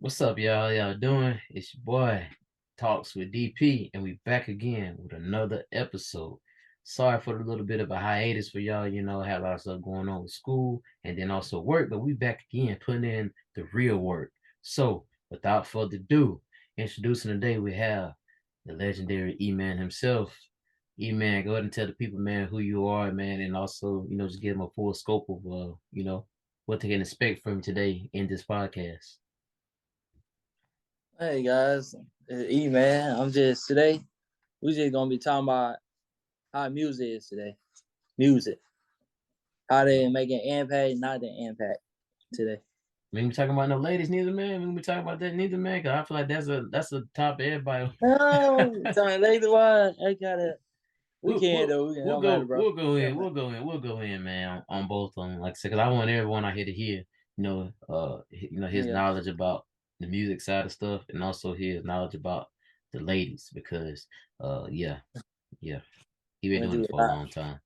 What's up, y'all? Y'all doing? It's your boy Talks with DP, and we back again with another episode. Sorry for the little bit of a hiatus for y'all. I had a lot of stuff going on with school and then also work, but we back again putting in the real work. So, without further ado, introducing today we have the legendary E-Man himself. E-Man, go ahead and tell the people, man, who you are, man, and also, just give them a full scope of, what they can expect from today in this podcast. Hey guys, E man. I'm just today. We just gonna be talking about how music is today. Music, how they make an impact, not the impact today. We ain't talking about no ladies neither, man. We ain't be talking about that neither, man. Cause I feel like that's a top of everybody. No, sorry, later one. I gotta. We we'll, can we'll though. We can. we'll Don't matter, go bro. we'll go Don't in matter. man on both of them. Like I said, cause I want everyone out here to hear his Yeah, knowledge about the music side of stuff and also his knowledge about the ladies because yeah yeah he been went doing through it a for a lot. long time.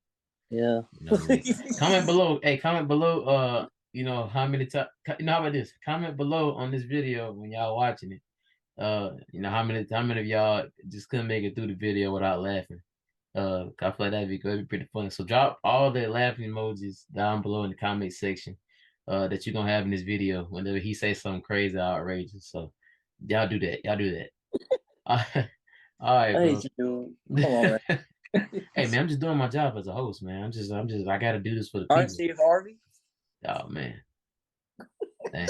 Yeah. You know what I mean? Comment below. Hey, comment below. How many times? How about this? Comment below on this video when y'all watching it. How many of y'all just couldn't make it through the video without laughing? I feel like that'd be pretty funny. So drop all the laughing emojis down below in the comment section. That you're gonna have in this video whenever he says something crazy, outrageous. So y'all do that. Y'all do that. All right, I hate bro. you, dude. Come on, man. Hey man, I'm just doing my job as a host, man. I gotta do this for the All right, people. Steve Harvey. Oh man. Damn.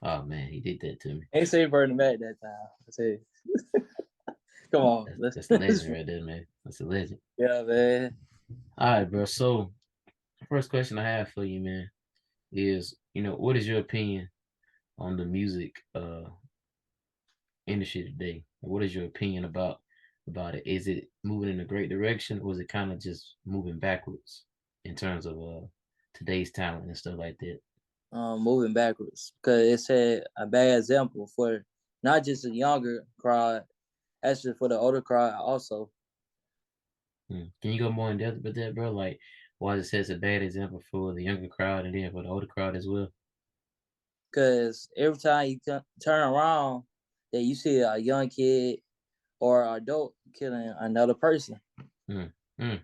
Oh man, he did that to me. Ain't say Bernie Mac that time. I said, come on, That's a legend right there, man. That's a legend. yeah, man. All right, bro. So first question I have for you, man, is what is your opinion on the music industry today? What is your opinion about it? Is it moving in a great direction, or is it kind of just moving backwards in terms of today's talent and stuff like that? Moving backwards because it set a bad example for not just the younger crowd, actually for the older crowd also. Can you go more in depth with that, bro? Like, why it sets a bad example for the younger crowd and then for the older crowd as well? Because every time you turn around, that you see a young kid or adult killing another person. Mm, mm,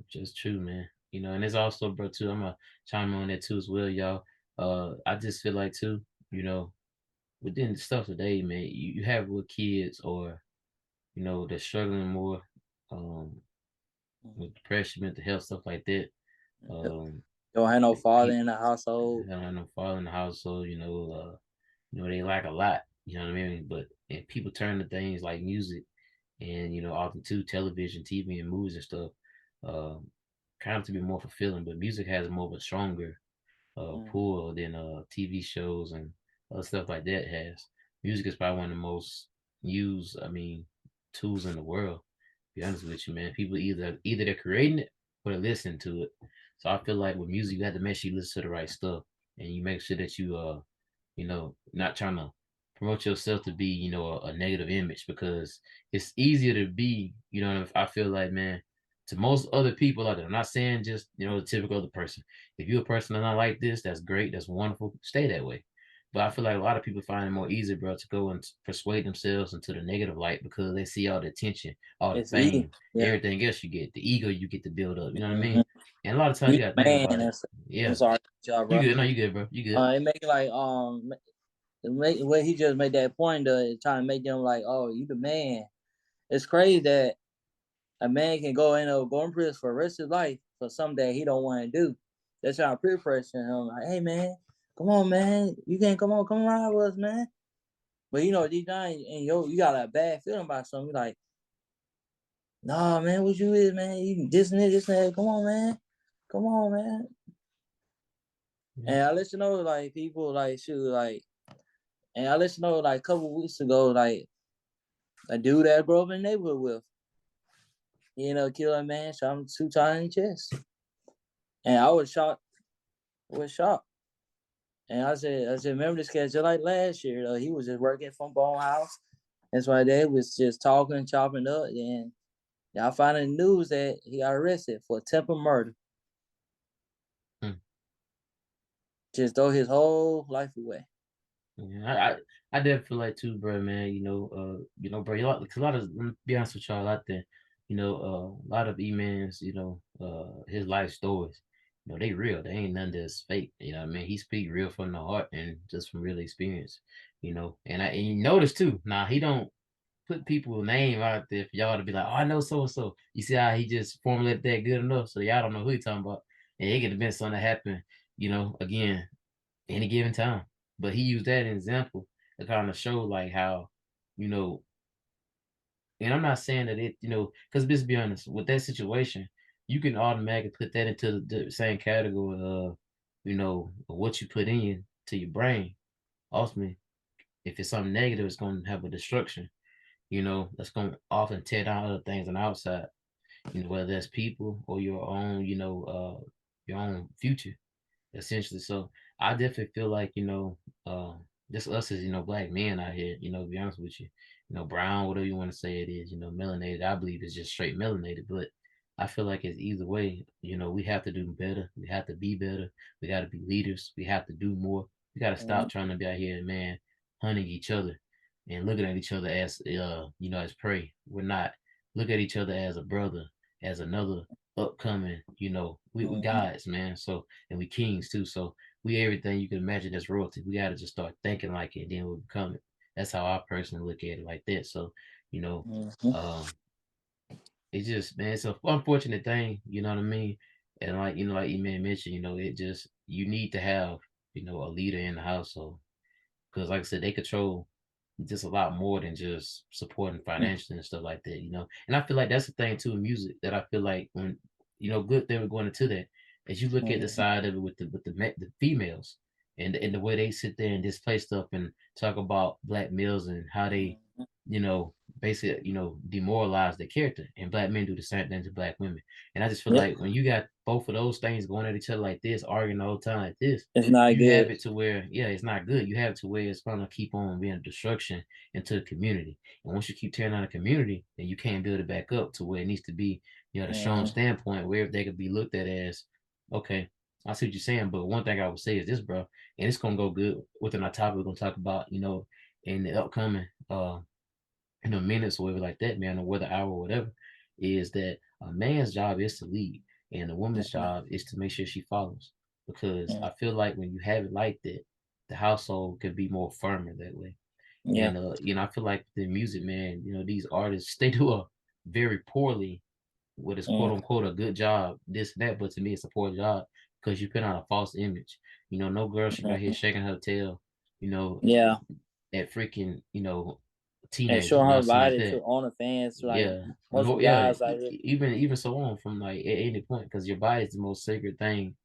just true, man. And it's also, bro, too. I'm gonna chime in on that too as well, y'all. I just feel like too, you know, within the stuff today, man, you have with kids or they're struggling more, um, with depression, mental health, stuff like that. Um, Don't have no father people in the household. don't have no father in the household, they lack a lot, you know what I mean? But and people turn to things like music and often too television, TV, and movies and stuff, um, kind of to be more fulfilling. But music has more of a stronger Mm. pull than TV shows and other stuff like that has. Music is probably one of the most used, tools in the world. To be honest with you, man. People either they're creating it or they're listening to it. So I feel like with music, you have to make sure you listen to the right stuff and you make sure that you not trying to promote yourself to be, a negative image because it's easier to be, I feel like, man, to most other people out there. I'm not saying just, the typical other person. If you're a person that's not like this, that's great, that's wonderful, stay that way. But I feel like a lot of people find it more easy, bro, to go and persuade themselves into the negative light because they see all the attention, all the It's easy. fame, Yeah. everything else you get, the ego you get to build up. You know what I Mm-hmm. mean? And a lot of times You you gotta the think man. about it. I'm Yeah. sorry, y'all, You bro. good. No, you good, bro. You good. It make it like what he just made that point of trying to make them like, oh, you the man. It's crazy that a man can go go in prison for the rest of his life for something that he don't want to do. They're trying to peer pressure him like, hey man, come on man, you can't come around with us, man. But deep down and you got a bad feeling about something. You're like, nah, man, what you is, man? You this and that. Come on, man. Come on, man. Yeah. And I let you know, like people like shoot, like, and I let you know, like a couple weeks ago, like a dude that I grew up in the neighborhood with, killed a man, shot him 2 times in the chest, and I was shocked. Was shocked. And I said, remember this cat just like last year, though. He was just working from Bone House. That's why they was just talking, chopping up. And I found in the news that he got arrested for attempted murder. Hmm. Just throw his whole life away. Yeah, I definitely feel like too, bro, man. Bro, a lot of let me be honest with y'all out there. A lot of E-Man's, his life stories, they real. They ain't none that's fake. You know what I mean? He speak real from the heart and just from real experience. And you notice too. Now he don't put people's name out there for y'all to be like, oh, I know so and so. You see how he just formulated that good enough, so y'all don't know who he talking about. And it could have been something that happened, again, any given time. But he used that as an example to kind of show like how, you know, and I'm not saying that because let's be honest, with that situation, you can automatically put that into the same category of, what you put in to your brain. Ultimately, if it's something negative, it's going to have a destruction. That's going to often tear down other things on the outside. Whether that's people or your own future essentially. So I definitely feel like, just us as, black men out here, to be honest with you, brown, whatever you want to say it is, melanated, I believe it's just straight melanated, but I feel like it's either way, we have to do better. We have to be better. We got to be leaders. We have to do more. We got to stop trying to be out here, man, hunting each other and looking at each other as, as prey. We're not. Look at each other as a brother, as another upcoming, we gods, man. So, and we kings too. So we everything you can imagine as royalty. We gotta just start thinking like it, and then we'll become it. That's how I personally look at it like that. So, you know, Mm-hmm. um, it's just man, it's a unfortunate thing, you know what I mean? And like E-Man mentioned, it just you need to have, a leader in the household. Because like I said, they control just a lot more than just supporting financially and stuff like that. And I feel like that's the thing too in music that I feel like when good thing we're going into that as you look at the side of it with the females and the way they sit there and display stuff and talk about black males and how they you know basically demoralize their character, and black men do the same thing to black women. And I just feel Yep, like when you got both of those things going at each other like this, arguing the whole time like this, it's not you have good. it to where, yeah, it's not good. You have it to where it's gonna keep on being a destruction into the community. And once you keep tearing down the community, then you can't build it back up to where it needs to be, the strong Mm-hmm. standpoint where they could be looked at as, okay, I see what you're saying, but one thing I would say is this, bro, and it's gonna go good within our topic we're gonna talk about, in the upcoming minutes or whatever like that, man, or whether hour or whatever, is that a man's job is to lead and a woman's job is to make sure she follows. Because I feel like when you have it like that, the household can be more firmer that way. Yeah. And I feel like the music, man, these artists they do a very poorly what is quote Mm. unquote a good job, this and that, but to me it's a poor job because you put on a false image. No girl should be out here Mm-hmm. shaking her tail, you know, Yeah, at freaking, and teenagers, showing her something like body to that. on the fans, like Yeah, most of no, the yeah, guys like it. even so on from like at any point, because your body is the most sacred thing,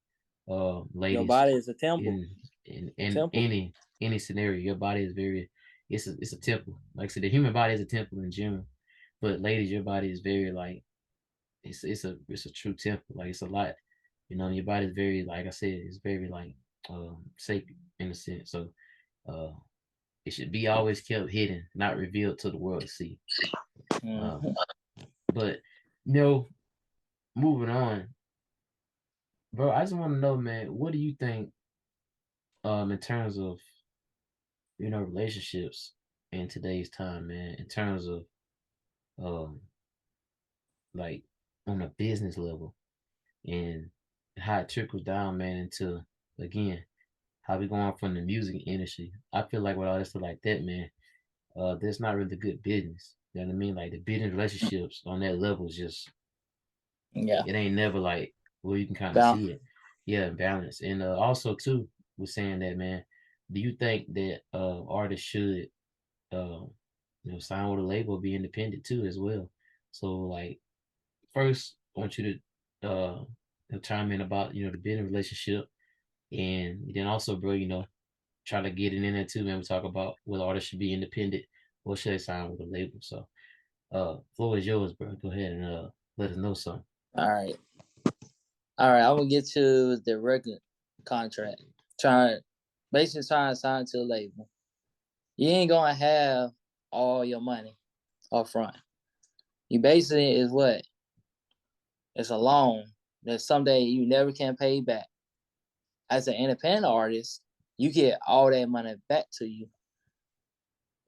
Your ladies, body is a temple. in in Temple. any scenario, your body is very, it's a temple. Like I said, the human body is a temple in general, but ladies, your body is very like it's a true temple. Like it's a lot, your body is very, like I said, it's very like sacred in a sense. So uh, it should be always kept hidden, not revealed to the world to see. Um, Mm-hmm. but you know, moving on, bro. I just want to know, man, what do you think in terms of relationships in today's time, man, in terms of um like on a business level and how it trickles down, man, into again how we going from the music industry. I feel like with all this stuff like that, man, there's not really good business. You know what I mean? Like the business relationships on that level is just Yeah. it ain't never like where you can kind of Down. see it. Yeah, balance. And also too, was saying that, man, do you think that artists should uh sign with a label, be independent too as well? So like first I want you to chime in about the business relationship, and then also, bro, try to get it in there too, man. We talk about whether artists should be independent or should they sign with a label. So floor is yours, bro. Go ahead and let us know something. All right. All right. I'm gonna get to the record contract. Try basically trying to sign to a label. You ain't gonna have all your money up front. You basically is what? It's a loan that someday you never can pay back. as an independent artist, you get all that money back to you.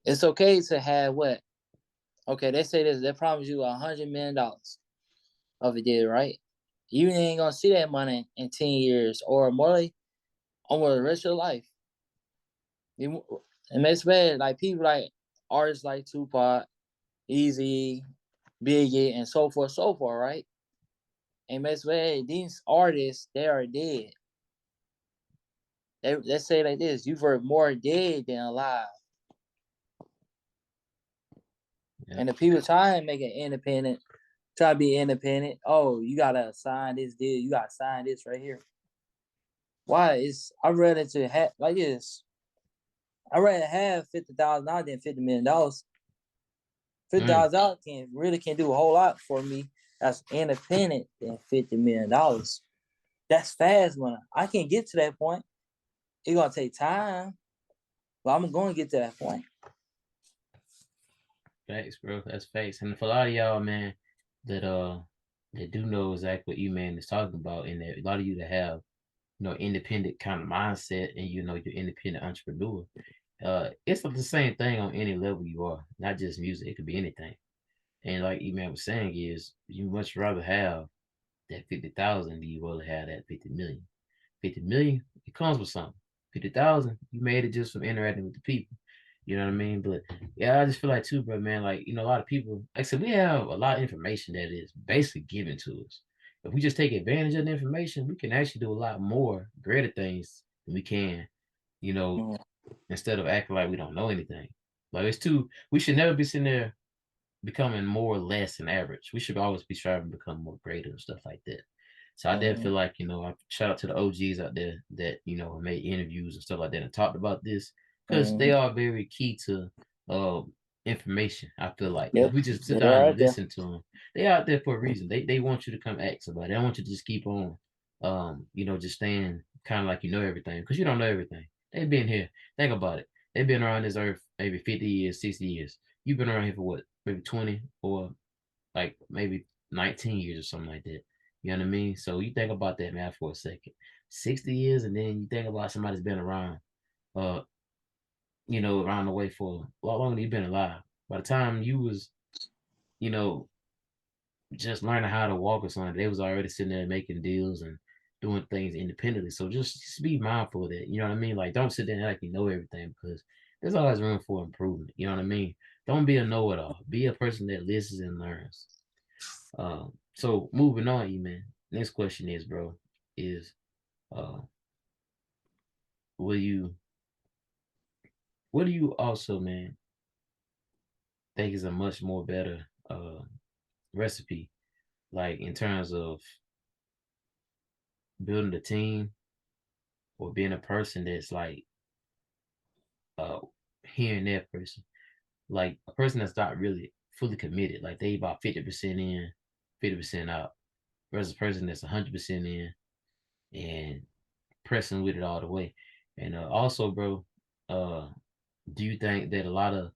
It's okay to have what? Okay, they say this. They promise you $100 million of a deal, right? You ain't gonna see that money in 10 years or more, almost the rest of your life. It makes bad. Like people like artists like Tupac, Easy, Biggie, and so forth, right? And makes bad. These artists, they are dead. They say like this: you've heard more dead than alive. Yeah. And the people try and make it independent, try to be independent. Oh, you gotta sign this deal. You gotta sign this right here. Why? I'd rather to have like this. I'd rather have $50,000 than $50 million. $50,000 can do a whole lot for me as independent than $50 million. That's fast money. I can get to that point. It's gonna take time, but I'm gonna get to that point. Facts, bro. That's facts. And for a lot of y'all, man, that do know exactly what E-Man is talking about, and that a lot of you that have, independent kind of mindset, and you're independent entrepreneur. It's the same thing on any level you are, not just music. It could be anything. And like E-Man was saying, is you much rather have that 50,000 than you will have that 50 million. 50 million, it comes with something. 50,000, you made it just from interacting with the people. You know what I mean? But yeah, I just feel like too, bro, man, like, a lot of people, like I said, we have a lot of information that is basically given to us. If we just take advantage of the information, we can actually do a lot more greater things than we can, instead of acting like we don't know anything. Like we should never be sitting there becoming more or less than average. We should always be striving to become more greater and stuff like that. So I did feel like, I shout out to the OGs out there that, made interviews and stuff like that and talked about this, because they are very key to information. I feel like if we just sit down and listen to them, they out there for a reason. They want you to come ask about it. They don't want you to just keep on, just staying kind of like everything, because you don't know everything. They've been here. Think about it. They've been around this earth maybe 50 years, 60 years. You've been around here for what? Maybe 20 or like maybe 19 years or something like that. You know what I mean? So you think about that, man, for a second. 60 years, and then you think about somebody's been around, around the way for a lot longer than you've been alive. By the time you was, just learning how to walk or something, they was already sitting there making deals and doing things independently. So just be mindful of that. You know what I mean? Like, don't sit there and like you know everything, because there's always room for improvement. You know what I mean? Don't be a know-it-all. Be a person that listens and learns. So moving on, man. Next question is, bro, is what do you also, man, think is a much more better recipe, like in terms of building a team or being a person that's like hearing that person, like a person that's not really fully committed, like they about 50% in, 50% out, versus a person that's 100% in and pressing with it all the way. And also, bro, do you think that a lot of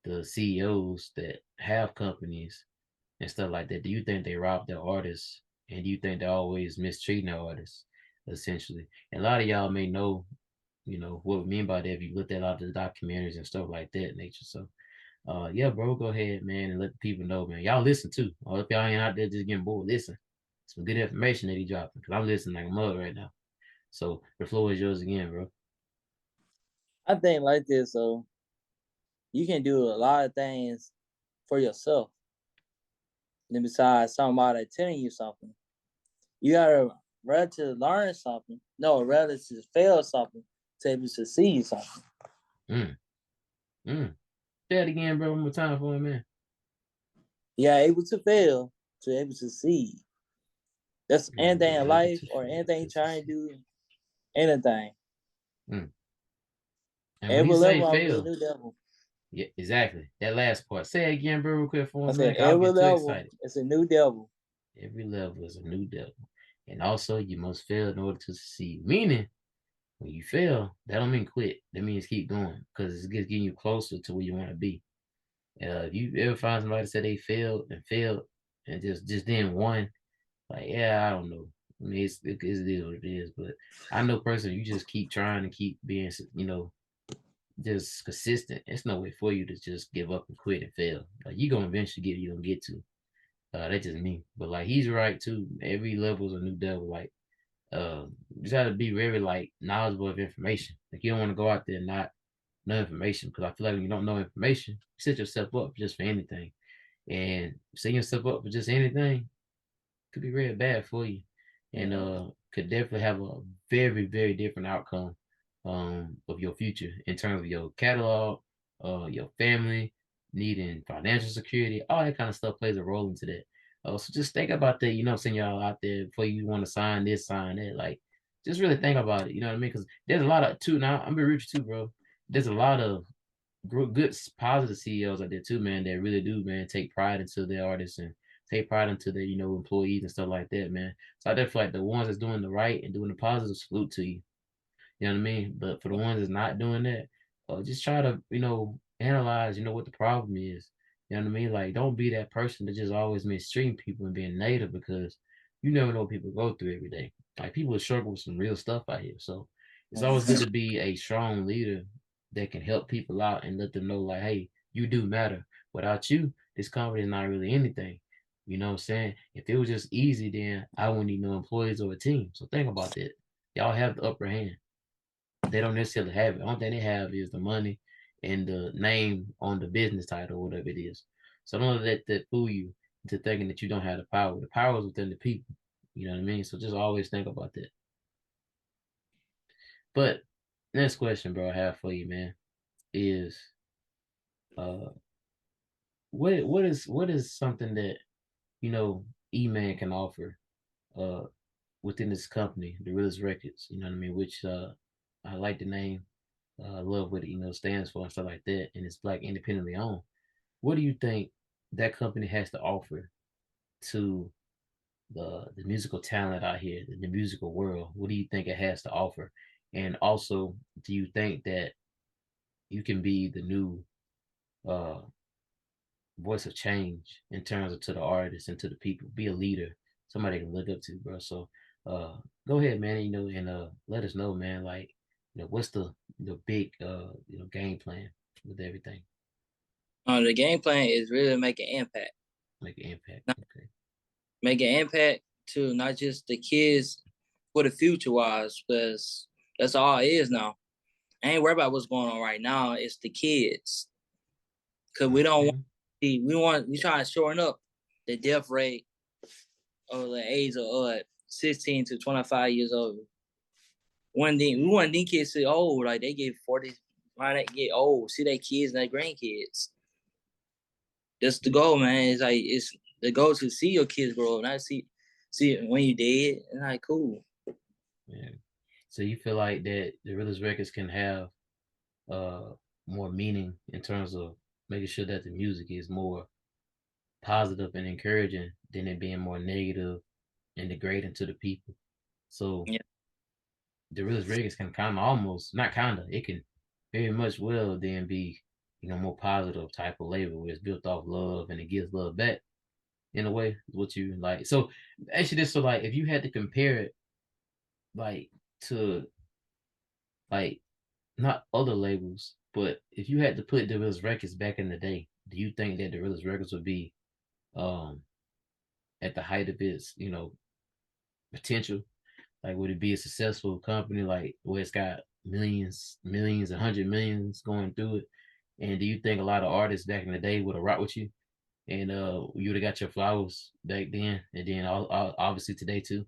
the CEOs that have companies and stuff like that, do you think they rob their artists, and do you think they're always mistreating their artists, essentially? And a lot of y'all may know, what we mean by that if you looked at a lot of the documentaries and stuff like that nature. So, yeah, bro, go ahead, man, and let the people know, man. Y'all listen too. Or if y'all ain't out there just getting bored, listen. Some good information that he dropping, because I'm listening like a mother right now. So the floor is yours again, bro. I think like this, so you can do a lot of things for yourself. And besides somebody telling you something, you gotta rather to learn something, rather to fail something to able to succeed something. Say that again, bro, one more time for me, man. Yeah, able to fail to able to succeed. That's anything in life or anything trying to do, anything. And every level, I was a new devil. Yeah, exactly. That last part. Say it again, bro, real quick for me, man. Every level, it's a new devil. Every level is a new devil. And also, you must fail in order to succeed. Meaning, when you fail, that don't mean quit. That means keep going, because it's getting you closer to where you want to be. If you ever find somebody that said they failed and just then won, like, yeah, I don't know. I mean, it is what it is. But I know personally, you just keep trying and keep being, just consistent. It's no way for you to just give up and quit and fail. Like you gonna eventually get, you gonna get to. That's just me. But like he's right too. Every level is a new devil. Like you just gotta be very like knowledgeable of information. Like you don't want to go out there and not know information because I feel like when you don't know information, you set yourself up just for anything. And setting yourself up for just anything could be really bad for you. And Yeah. could definitely have a very, very different outcome of your future in terms of your catalog, your family, needing financial security, all that kind of stuff plays a role into that. So just think about that, seeing y'all out there before you want to sign this, sign that. Like, just really think about it, you know what I mean? Because there's a lot of, too, now I'm being rich too, bro. There's a lot of good, positive CEOs out there too, man, that really do, man, take pride into their artists and take pride into their, employees and stuff like that, man. So I definitely feel like the ones that's doing the right and doing the positive, salute to you. You know what I mean? But for the ones that's not doing that, just try to, analyze, what the problem is. You know what I mean? Like, don't be that person that just always mistreating people and being negative because you never know what people go through every day. Like, people struggle with some real stuff out here. So it's always good to be a strong leader that can help people out and let them know, like, hey, you do matter. Without you, this company is not really anything. You know what I'm saying? If it was just easy, then I wouldn't need no employees or a team. So think about that. Y'all have the upper hand. They don't necessarily have it. The only thing they have is the money and the name on the business title, whatever it is. So don't let that fool you into thinking that you don't have the power. The power is within the people. You know what I mean? So just always think about that. But next question, bro, I have for you, man, is uh what is something that E-Man can offer uh within this company, the Realist Records, you know what I mean, which I like the name. I love what it stands for and stuff like that, and it's Black independently owned. What do you think that company has to offer to the musical talent out here, the musical world? What do you think it has to offer? And also, do you think that you can be the new uh, voice of change in terms of to the artists and to the people? Be a leader, somebody can look up to, bro. So, go ahead, man. And let us know, man. Like, what's the big game plan with everything? The game plan is really make an impact. Make an impact. Okay. Make an impact to not just the kids for the future wise, because that's all it is now. I ain't worried about what's going on right now. It's the kids. Cause we don't want Okay. we try to shorten up the death rate of the age of 16 to 25 years old. We want these kids to old, like they get 40, why they get old, see their kids and their grandkids. That's the goal, man. It's the goal to see your kids grow, not see it when you dead. And like cool. Yeah. So you feel like that the Realist Records can have uh more meaning in terms of making sure that the music is more positive and encouraging than it being more negative and degrading to the people. So Yeah. the Realist Records can kind of almost not kind of it can very much well then be more positive type of label where it's built off love and it gives love back in a way what you like. So actually this so like if you had to compare it like to like not other labels, but if you had to put the Realist Records back in the day, do you think that the Realist Records would be um at the height of its, potential? Like would it be a successful company like where it's got millions, millions, 100 millions going through it? And do you think a lot of artists back in the day would have rocked with you? And you would have got your flowers back then, and then obviously today too,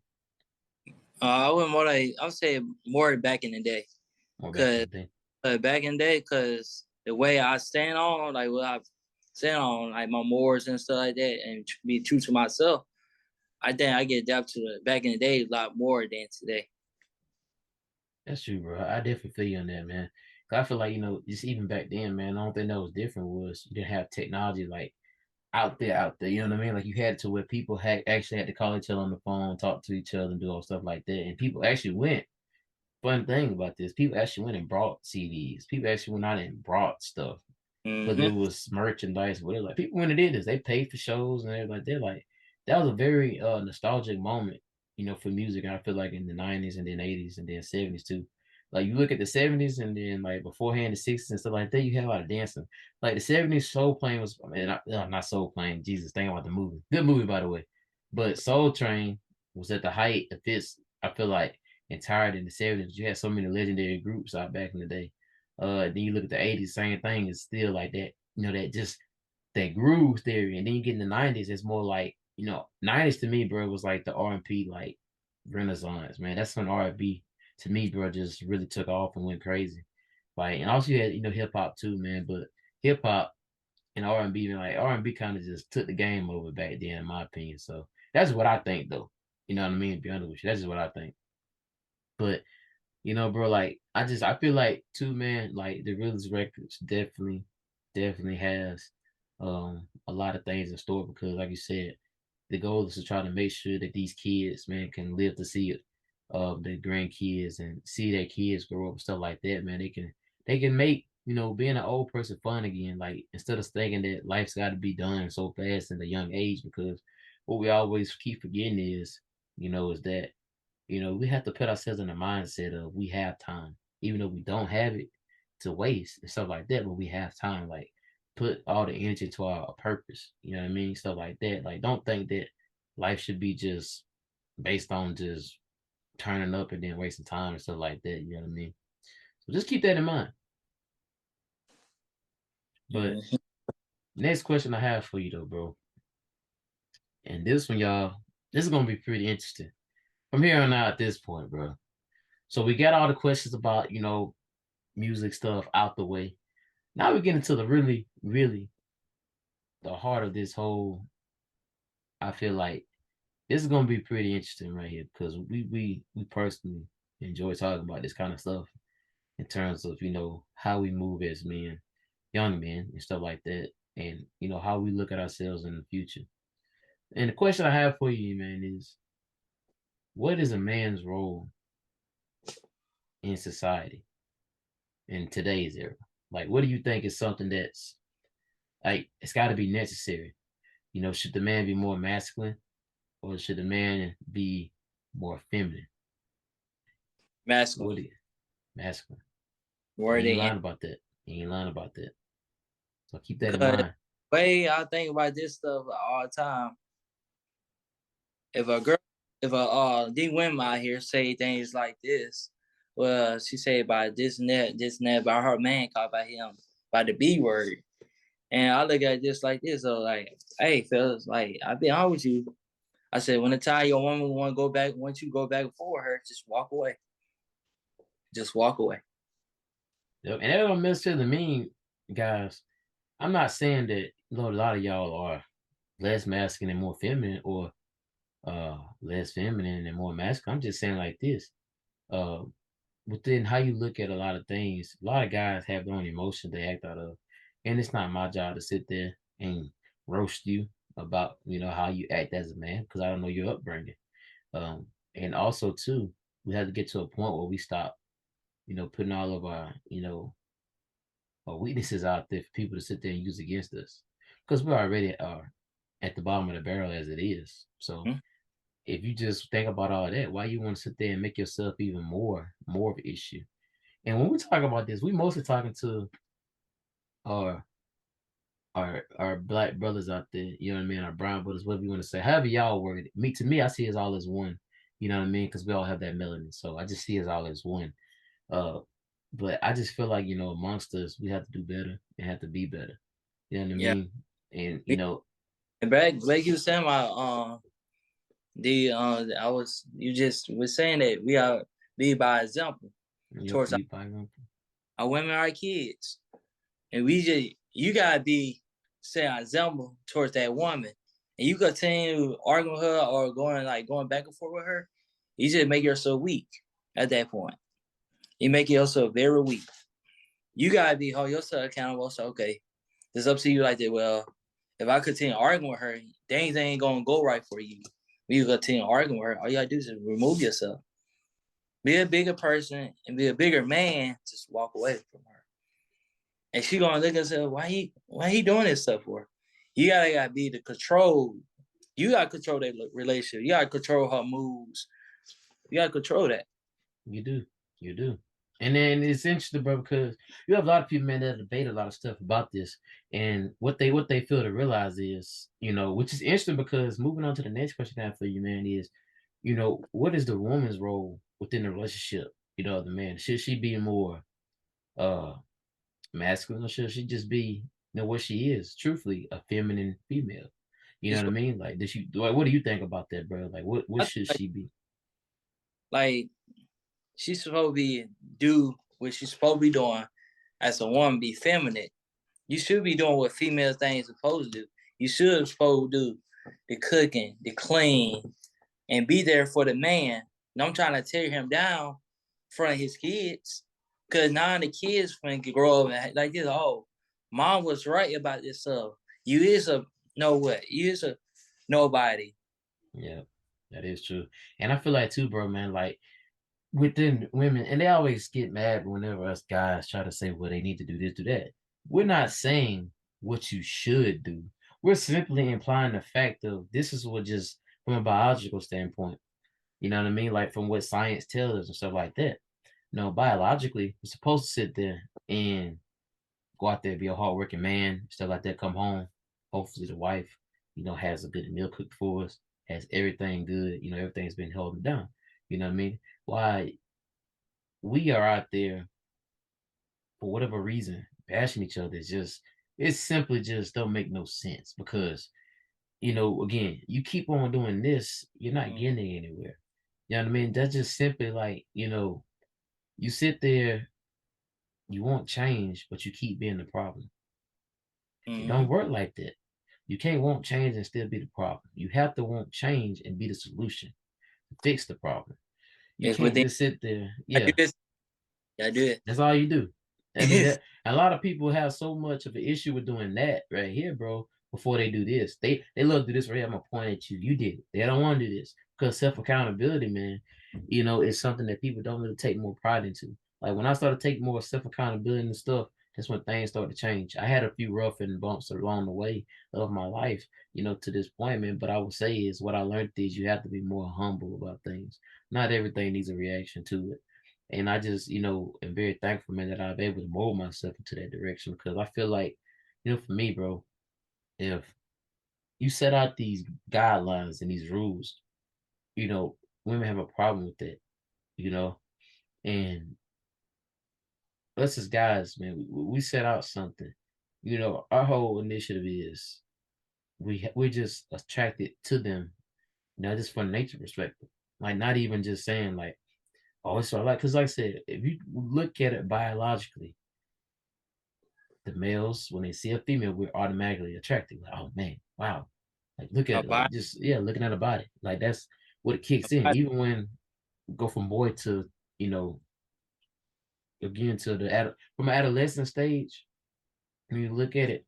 I would more like I would say more back in the day, or back in cause the day. back in the day, cause the way I stand on, like what I stand on, like my mores and stuff like that, and be true to myself. I think I get adapted to it back in the day a lot more than today. That's true, bro. I definitely feel you on that, man. 'Cause I feel like, just even back then, man, the only thing that was different was you didn't have technology like out there. You know what I mean? Like you had to where people had actually had to call each other on the phone, talk to each other, and do all stuff like that. And people actually went. Fun thing about this, people actually went and brought CDs. People actually went out and brought stuff, whether Mm-hmm. it was merchandise, whatever. Like people when it did this, they paid for shows and everything. They're like, that was a very nostalgic moment for music. And I feel like in the 90s and then 80s and then 70s too. Like you look at the 70s and then like beforehand the 60s and stuff like that, you had a lot of dancing. Like the 70s Soul Plane was, I mean, not Soul Plane, Jesus, think about the movie. Good movie, by the way. But Soul Train was at the height of its, I feel like, entirety in the 70s. You had so many legendary groups out back in the day. Then you look at the 80s, same thing, it's still like that, that just that groove theory. And then you get in the 90s, it's more like, 90s to me, bro, was like the R&B like renaissance, man. That's when R&B to me, bro, just really took off and went crazy. Like, and also you had, hip hop too, man. But hip hop and R&B, man, like R&B kind of just took the game over back then, in my opinion. So that's what I think, though. You know what I mean? To be honest with you, that's just what I think. But bro, like I feel like too, man, like the realest records definitely has a lot of things in store because like you said, the goal is to try to make sure that these kids, man, can live to see it, their grandkids and see their kids grow up and stuff like that, man. They can make, being an old person fun again. Like instead of thinking that life's gotta be done so fast in a young age, because what we always keep forgetting is that we have to put ourselves in the mindset of we have time, even though we don't have it to waste and stuff like that, but we have time. Like put all the energy to our purpose. You know what I mean? Stuff like that. Like don't think that life should be just based on just turning up and then wasting time and stuff like that. You know what I mean? So just keep that in mind. But Mhm. next question I have for you though, bro. And this one, y'all, this is gonna be pretty interesting. From here on out at this point, bro. So we got all the questions about, music stuff out the way. Now we get into the really, really the heart of this whole. I feel like this is gonna be pretty interesting right here because we personally enjoy talking about this kind of stuff in terms of how we move as men, young men, and stuff like that, and how we look at ourselves in the future. And the question I have for you, man, is what is a man's role in society in today's era? Like, what do you think is something that's like it's got to be necessary? Should the man be more masculine or should the man be more feminine? Masculine. What is masculine? You ain't Wording. lying about that. You ain't lying about that. So keep that in Cause mind. way I think about this stuff all the time. If a girl, if a these women out here say things like this, well, she say about this and that, about her man called by him by the B word, and I look at this like this. So like, hey, fellas, like I be honest with you. I said when the time your woman want to go back, once you go back for her, just walk away. Just walk away. Yep. And that don't necessarily mean, guys. I'm not saying that a lot of y'all are less masculine and more feminine, or less feminine and more masculine. I'm just saying like this. Uh, within how you look at a lot of things, a lot of guys have their own emotions they act out of, and it's not my job to sit there and roast you about how you act as a man because I don't know your upbringing. And also too, we have to get to a point where we stop, putting all of our weaknesses out there for people to sit there and use against us because we already are at the bottom of the barrel as it is. So Hmm? if you just think about all that, why you want to sit there and make yourself even more of an issue? And when we talk about this, we mostly talking to our our black brothers out there, you know what I mean, our brown brothers, whatever you want to say. However y'all word it. To me, I see it all as one. You know what I mean? Because we all have that melanin. So I just see it all as one. Uh but I just feel like, amongst us, we have to do better and have to be better. You know what I Yeah. mean? And And back, like you were saying about the I was you just was saying that we are be by example yep, towards lead by example. our women, our kids, and we just you gotta be say an example towards that woman, and you continue arguing with her or going back and forth with her, you just make yourself weak at that point. You make yourself very weak. You gotta be hold yourself accountable. So okay, it's up to you like that. Well, if I continue arguing with her, things ain't gonna go right for you. When you continue arguing with her, all you gotta do is remove yourself. Be a bigger person and be a bigger man. Just walk away from her. And she gonna look and say, why he doing this stuff for? You gotta be the control You gotta control that relationship. You gotta control her moods. You gotta control that. You do. You do. And then it's interesting, bro, because you have a lot of people, man, that debate a lot of stuff about this. And what they fail to realize is, which is interesting because moving on to the next question I have for you, man, is, what is the woman's role within the relationship? The man. Should she be more uh masculine, or should she just be, what she is, truthfully, a feminine female? You know It's what I mean? Like, what do you think about that, bro? Like, what should like, she be? like she's supposed to be do what she's supposed to be doing as a woman, be feminine. You should be doing what female things supposed to do. You should supposed to do the cooking, the clean, and be there for the man. And I'm trying to tear him down in front of his kids. Cause now the kids can grow up and like this, oh, mom was right about this stuff. You is a you is a nobody. Yeah, that is true. And I feel like too, bro, man, like within women, and they always get mad whenever us guys try to say, well, they need to do this, do that. We're not saying what you should do. We're simply implying the fact of this is what, just from a biological standpoint, you know what I mean? Like from what science tells us and stuff like that. No, biologically, we're supposed to sit there and go out there, be a hardworking man, stuff like that, come home. Hopefully the wife, has a good meal cooked for us, has everything good, everything's been held down. You know what I mean? Why we are out there for whatever reason bashing each other is just, it's simply just don't make no sense because again, you keep on doing this, you're not Mm-hmm. getting anywhere. You know what I mean? That's just simply like, you sit there, you want change, but you keep being the problem. It Mm-hmm. don't work like that. You can't want change and still be the problem. You have to want change and be the solution to fix the problem. You It's can't within. just sit there. I do Yeah, this. I do that's all you do. I mean, it. that a lot of people have so much of an issue with doing that right here, bro. Before they do this, they love to do this right here. I'm gonna point at you. You did it. They don't want to do this because self accountability, man. Is something that people don't really take more pride into. Like when I started taking more self accountability and stuff, that's when things started to change. I had a few rough and bumps along the way of my life, to this point, man. But I would say is what I learned is you have to be more humble about things. Not everything needs a reaction to it. And I just, am very thankful, man, that I've been able to mold myself into that direction because I feel like, for me, bro, if you set out these guidelines and these rules, you know, women have a problem with that, you know, and us as guys, man, we set out something, our whole initiative is we're just attracted to them, not just from nature perspective, like not even just saying like, oh, it's all right, because like I said, if you look at it biologically, the males, when they see a female, we're automatically attracted. Like, oh man, wow. Like look at A it. body, Like just looking at a body. Like that's what it kicks in. body. Even when we go from boy to, you know, again to from adolescent stage, when you look at it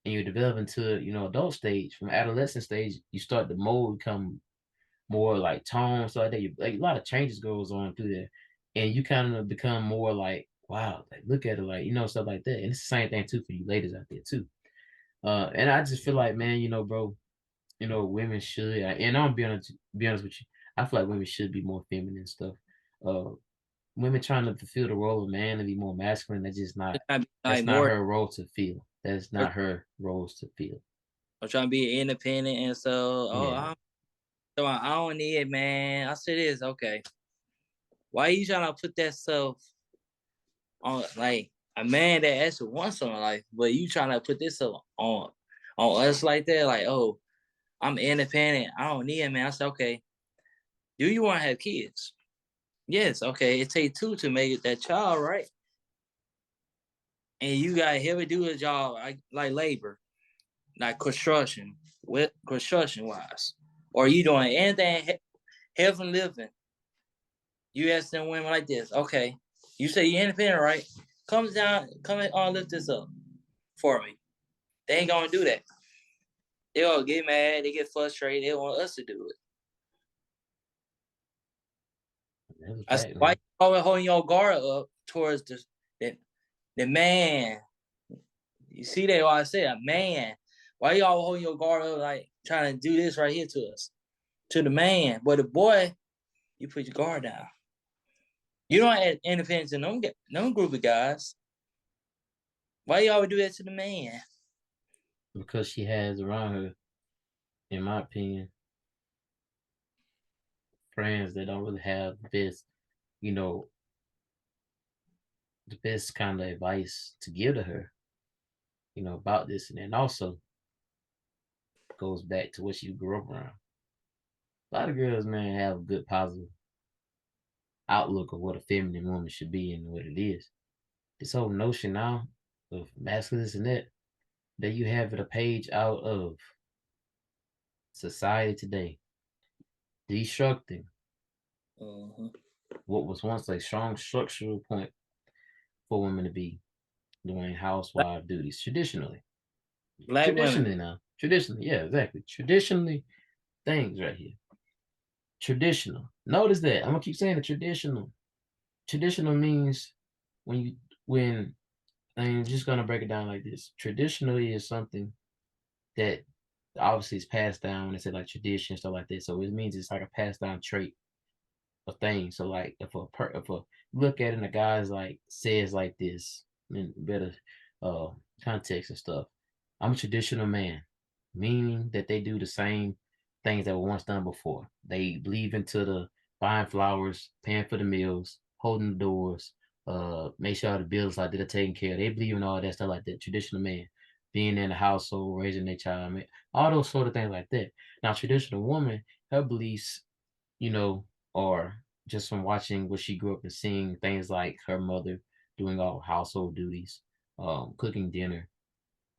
and you develop into, adult stage, from adolescent stage, you start the mold become more like tone, so like that. Like a lot of changes goes on through there. And you kind of become more like, wow, like look at it, like, stuff like that. And it's the same thing too for you ladies out there too. And I just feel like, man, bro, women should, and I'm be honest with you, I feel like women should be more feminine and stuff. Uh, Women trying to fulfill the role of man and be more masculine, Like that's not more. her role to feel. That's Or, not her roles to feel. or trying to be independent and so. Yeah, I don't need it, man. I said this. Okay, why you trying to put that stuff on like a man that actually wants something life, but you trying to put this stuff on us like that? Like, oh, I'm independent. I don't need it, man. I said, okay. Do you want to have kids? Yes. Okay. It takes two to make it that child, right? And you got to help it do a job like labor, like construction, with construction wise, or you doing anything health and living. You ask them women like this, okay? You say you're independent, right? Come on, lift this up for me. They ain't gonna do that. They gonna get mad. They get frustrated. They want us to do it. that's a I said, fact, why man. you always holding your guard up towards the man? You see that? What I said, a man. Why y'all holding your guard up like trying to do this right here to us, to the man. But the boy, you put your guard down. You don't add interference in them group of guys. Why you always do that to the man? Because she has around her, in my opinion, friends that don't really have the best, you know, the best kind of advice to give to her, about this. And then also goes back to what she grew up around. A lot of girls, man, have a good positive outlook of what a feminine woman should be and what it is. This whole notion now of masculinity that you have it a page out of society today, destructing what was once a strong structural point for women to be doing housewife duties traditionally. Black women. Traditionally, yeah, exactly. Traditionally, things right here. Traditional. Notice that. I'm gonna keep saying the traditional. Traditional means when I'm just gonna break it down like this. Traditionally is something that obviously is passed down when they say like tradition, stuff like that. So it means it's like a passed down trait of things. So like if a look at it and the guy's like says like this in better context and stuff. I'm a traditional man, meaning that they do the same things that were once done before. They believe into the buying flowers, paying for the meals, holding the doors, make sure all the bills like that are taken care of. They believe in all that stuff like that. Traditional man, being in the household, raising their child, I mean, all those sort of things like that. Now, traditional woman, her beliefs, you know, are just from watching what she grew up and seeing things like her mother doing all household duties, cooking dinner,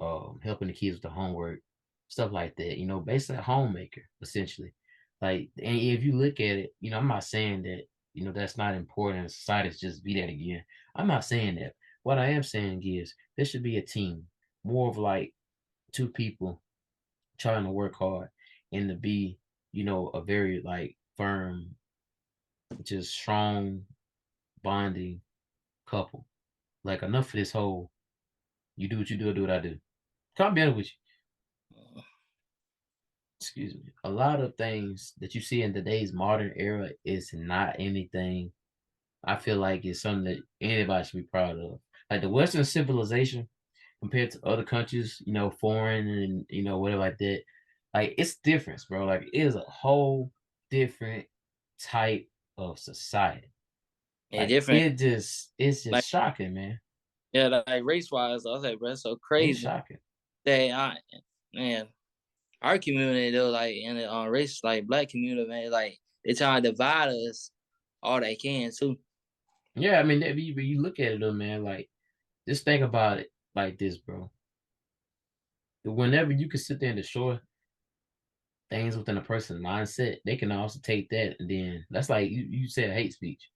helping the kids with the homework, stuff like that. Basically a homemaker essentially. Like, and if you look at it, I'm not saying that that's not important. Society's just be that again. I'm not saying that. What I am saying is there should be a team, more of like two people trying to work hard and to be, a very like firm, just strong bonding couple. Like enough of this whole you do what you do, I do what I do. Can't be honest with you. Excuse me. A lot of things that you see in today's modern era is not anything I feel like it's something that anybody should be proud of. Like the Western civilization compared to other countries, foreign and whatever like that. Like it's different, bro. Like it is a whole different type of society. Yeah, Like different. it's just Like shocking, man. yeah, like race wise, I was like, bro, that's so It's crazy. shocking. That man, our community though, like in the race, like black community, man, like they try to divide us all they can too. Yeah, I mean, if you look at it, though, man, like just think about it like this, bro. Whenever you can sit there and destroy things within a person's mindset, they can also take that and then that's like you said hate speech.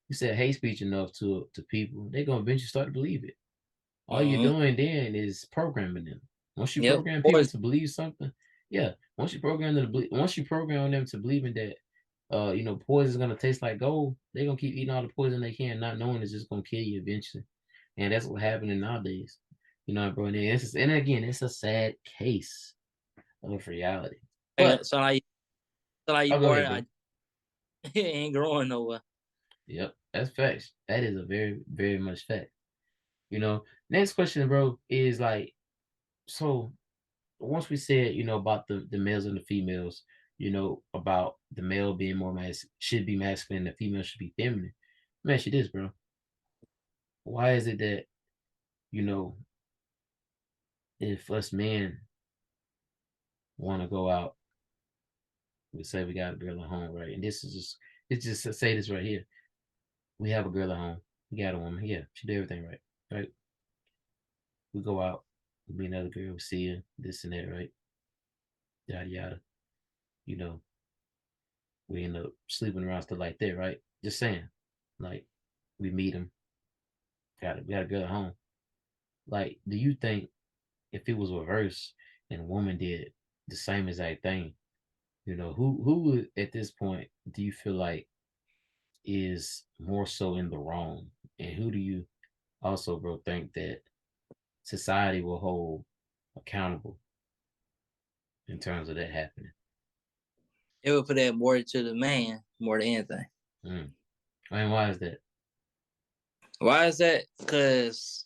You said hate speech enough to people, they're gonna eventually start to believe it. All you're Mm-hmm. doing then is programming them. Once you Yep, program people boys. to believe something, yeah. Once you program them to believing that poison is gonna taste like gold, they're gonna keep eating all the poison they can, not knowing it's just gonna kill you eventually. And that's what's happening nowadays. Bro. And again, it's a sad case of reality. But So like you I'll go born, ahead, bro. ain't growing nowhere. Yep, that's facts. That is a very, very much fact. Next question, bro, is like, so once we said, about the males and the females, about the male being more should be masculine, the female should be feminine. Let me ask you this, bro. Why is it that, you know, if us men want to go out, we say we got a girl at home, right? And it's just to say this right here. We have a girl at home. We got a woman. Yeah, she did everything right. Right? We go out, we meet another girl, we see her, this and that, right? Yada yada. You know, we end up sleeping around stuff like that, right? Just saying. Like, we meet him, we got a girl at home. Like, do you think if it was reversed and a woman did the same exact thing, who would at this point do you feel like is more so in the wrong? And who do you also, bro, think that society will hold accountable in terms of that happening? It would put that more to the man more than anything. Mm. I mean, why is that? Why is that? Because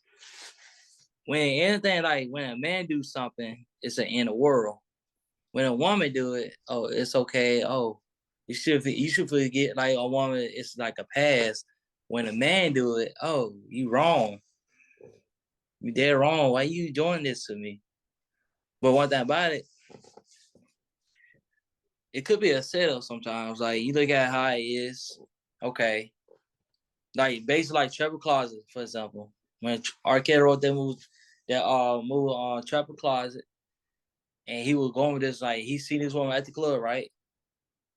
when anything like when a man do something, it's an end of world. When a woman do it, oh, it's okay. Oh, you should forget like a woman. It's like a pass. When a man do it, oh, you wrong. You dead wrong. Why you doing this to me? But one thing about it, it could be a setup sometimes. Like you look at how it is. Okay, like basically like Trevor Closet, for example. When Arquette wrote that movie on Trevor Closet, and he was going with this like he seen this woman at the club, right?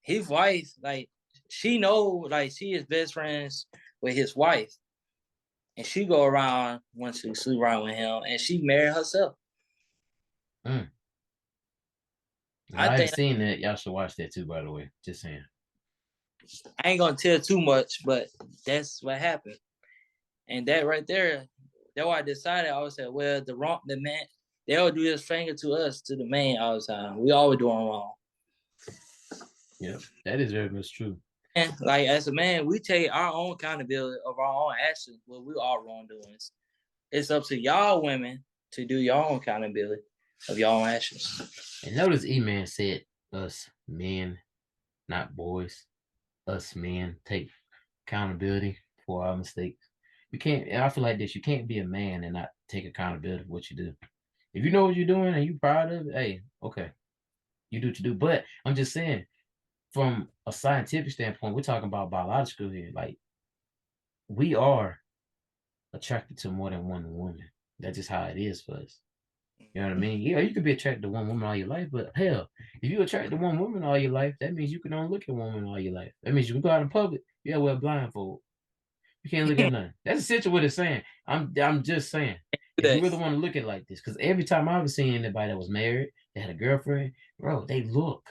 His wife, like she know, like she is best friends with his wife, and she go around once she sleep around with him, and she married herself. Mm. I I haven't think seen that. Y'all should watch that too, by the way. Just saying. I ain't gonna tell too much, but that's what happened, and that right there, that's why I decided. I always said, well, the man, they all do this finger to us, to the man all the time. We always doing wrong. Yep, that is very much true. And like as a man, we take our own accountability of our own actions, what we are wrongdoings. It's up to y'all women to do your own accountability of your own actions. And notice E-Man said us men, not boys. Us men take accountability for our mistakes. You can't, and I feel like this, you can't be a man and not take accountability for what you do. If you know what you're doing and you proud of it, hey, okay, you do what you do. But I'm just saying, from a scientific standpoint, we're talking about biological here. Like we are attracted to more than one woman. That's just how it is for us. You know what I mean? Yeah, you could be attracted to one woman all your life, but hell, if you attracted to one woman all your life, that means you can only look at one woman all your life. That means you can go out in public, yeah, wear a blindfold. You can't look at nothing. That's essentially what it's saying. I'm just saying. If you really want to look at it like this, because every time I've seen anybody that was married, they had a girlfriend, bro, they look.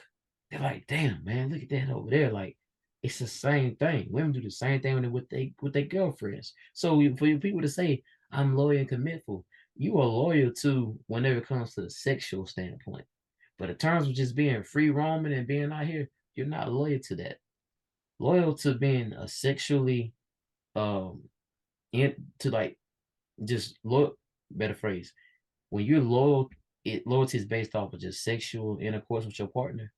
They're like, damn, man, look at that over there. Like, it's the same thing. Women do the same thing with their girlfriends. So for you people to say, I'm loyal and commitful, you are loyal to whenever it comes to the sexual standpoint. But in terms of just being free roaming and being out here, you're not loyal to that. Loyal to being a sexually um into like just look better phrase when you're loyal, loyalty is based off of just sexual intercourse with your partner.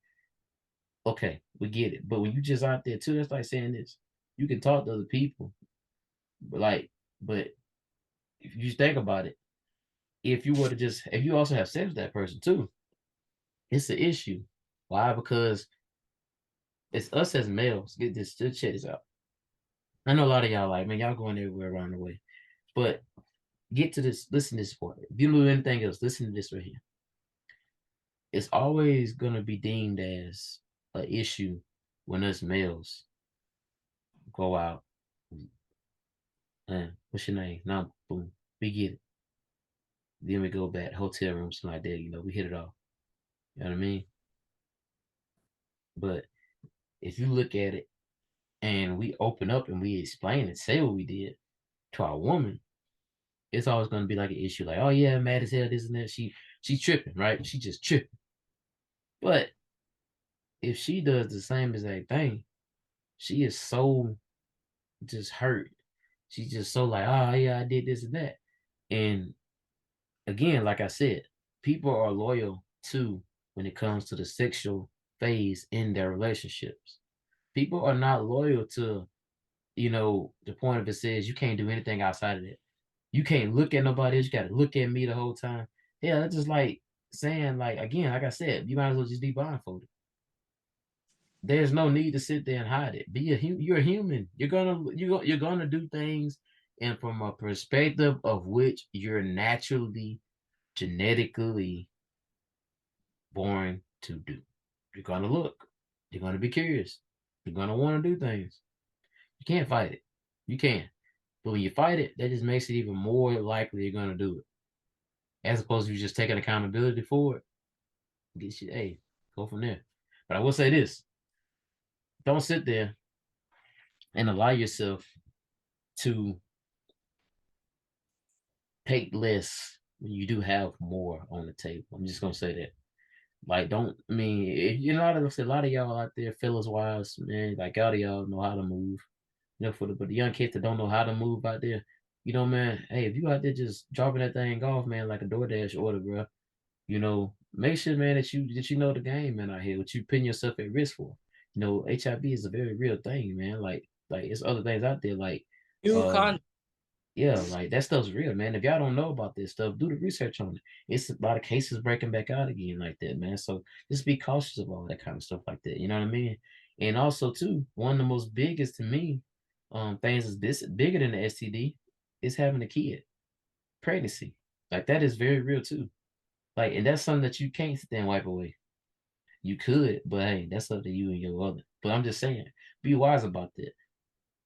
Okay, we get it. But when you just out there too, that's like saying this, you can talk to other people, but but if you just think about it, if you were to just if you also have sex with that person too, it's an issue. Why? Because it's us as males. Get this, check this out. I know a lot of y'all like, man, y'all going everywhere around the way, but get to this, listen to this part. If you do anything else, listen to this right here. It's always gonna be deemed as an issue when us males go out and what's your name? Now boom, we get it. Then we go back, hotel room, something like that, we hit it off. You know what I mean? But if you look at it and we open up and we explain and say what we did to our woman, it's always gonna be like an issue, like, oh yeah, mad as hell, this and that. She tripping, right? She just tripping. But if she does the same exact thing, she is so just hurt. She's just so like, oh yeah, I did this and that. And again, like I said, people are loyal to when it comes to the sexual phase in their relationships. People are not loyal to, the point of it says you can't do anything outside of that. You can't look at nobody else. You got to look at me the whole time. Yeah, that's just like saying, like, again, like I said, you might as well just be blindfolded. There's no need to sit there and hide it. You're a human. You're gonna do things, and from a perspective of which you're naturally, genetically born to do. You're gonna look. You're gonna be curious. You're gonna want to do things. You can't fight it. You can, but when you fight it, that just makes it even more likely you're gonna do it, as opposed to you just taking accountability for it. Get you, hey, go from there. But I will say this: don't sit there and allow yourself to take less when you do have more on the table. I'm just gonna say that. Like, don't I mean, you know, a lot of y'all out there, fellas wise, man, like all of y'all know how to move. You know, but the young kids that don't know how to move out there, you know, man, hey, if you out there just dropping that thing off, man, like a DoorDash order, bro, you know, make sure, man, that you know the game, man, out here, what you putting yourself at risk for. You know, HIV is a very real thing, man. Like it's other things out there, like You uh con yeah, like that stuff's real, man. If y'all don't know about this stuff, do the research on it. It's a lot of cases breaking back out again like that, man. So just be cautious of all that kind of stuff like that. You know what I mean? And also too, one of the most biggest to me, things is this bigger than the STD is having a kid, pregnancy. Like that is very real too. Like, and that's something that you can't sit there and wipe away. You could, but hey, that's up to you and your other. But I'm just saying, be wise about that.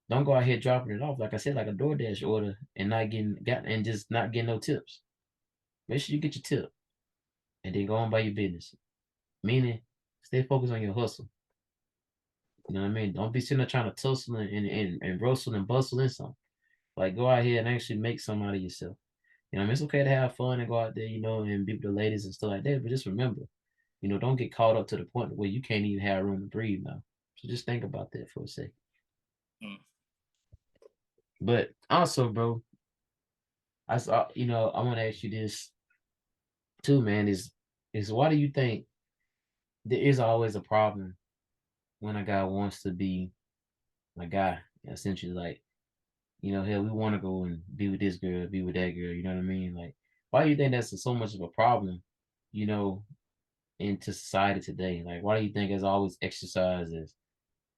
Don't go out here dropping it off, like I said, like a DoorDash order and not just not getting no tips. Make sure you get your tip and then go on by your business. Meaning, stay focused on your hustle. You know what I mean? Don't be sitting there trying to tussle and rustle and bustle in something. Like go out here and actually make something out of yourself. You know, I mean, it's okay to have fun and go out there, you know, and be with the ladies and stuff like that. But just remember, you know, don't get caught up to the point where you can't even have room to breathe now. So just think about that for a second. mm. But also, bro, I saw, you know, I want to ask you this too, man. Is why do you think there is always a problem when a guy wants to be a guy? Essentially, like, you know, hell, we want to go and be with this girl, be with that girl. You know what I mean? Like, why do you think that's so much of a problem? You know, into society today. Like, why do you think it's always exercised as,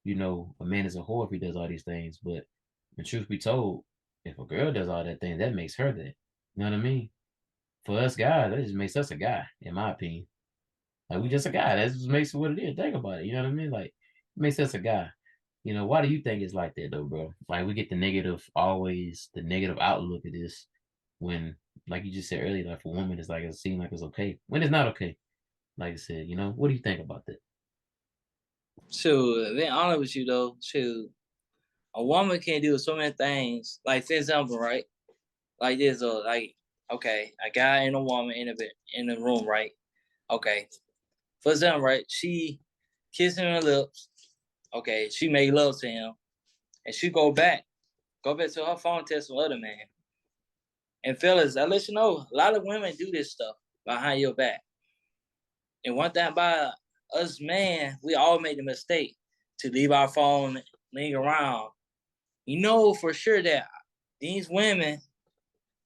you know, a man is a whore if he does all these things? But the truth be told, if a girl does all that thing, that makes her that. You know what I mean? For us guys, that just makes us a guy, in my opinion. Like we just a guy. That just makes it what it is. Think about it. You know what I mean? Like it makes us a guy. You know, why do you think it's like that though, bro? Like we get always the negative outlook of this when, like you just said earlier, like for women, it's like it seems like it's okay when it's not okay. Like I said, you know, what do you think about that? So, being honest with you though, a woman can do so many things. Like for example, right? Like this, like okay, a guy and a woman in the room, right? Okay, for example, right? She kissing her lips. Okay, she made love to him, and she go back to her phone, test some other man. And fellas, I let you know, a lot of women do this stuff behind your back. And one thing about us, man, we all made the mistake to leave our phone laying around. You know for sure that these women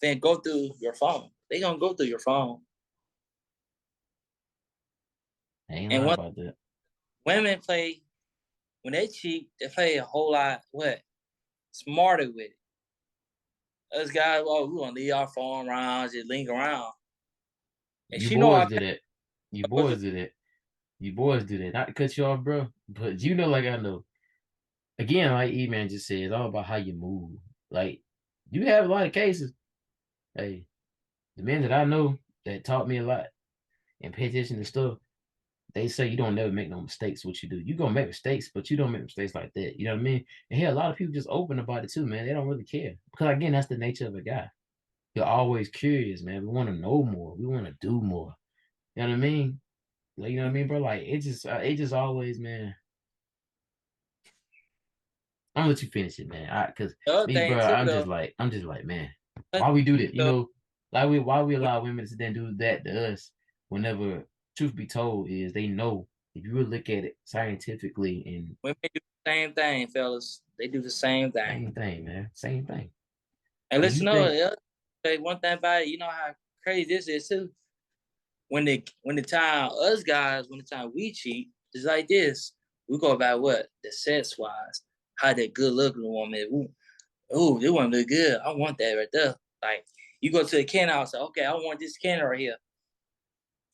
then go through your phone. They gonna go through your phone. I ain't And lying when about that. women play, when they cheat, they play a whole lot what smarter with it. Us guys, oh, we gonna leave our phone around, just linger around. And You she know boys I do that. You boys do that. You boys do that. Not to cut you off, bro, but you know, like I know. Again, like E Man just said, it's all about how you move. Like you have a lot of cases. Hey, the men that I know that taught me a lot and pay attention to stuff, they say you don't never make no mistakes. What you do, you gonna make mistakes, but you don't make mistakes like that. You know what I mean? And here, a lot of people just open about it too, man. They don't really care because again, that's the nature of a guy. You're always curious, man. We want to know more. We want to do more. You know what I mean? Like, you know what I mean, bro? Like it just always, man. I'm gonna let you finish it, man. Cause the other me, thing bro, too though. I'm just like, man, why we do that? You So know, why we allow women to then do that to us whenever truth be told is they know if you really look at it scientifically and women do the same thing, fellas. They do the same thing. same thing, man, same thing. And Do let's you know think the other one thing about it, you know how crazy this is too. When the time us guys, when the time we cheat, it's like this. We go about what? The sex wise. How that good looking woman. Ooh, this one look good. I want that right there. Like you go to the can house, say, okay, I want this can right here.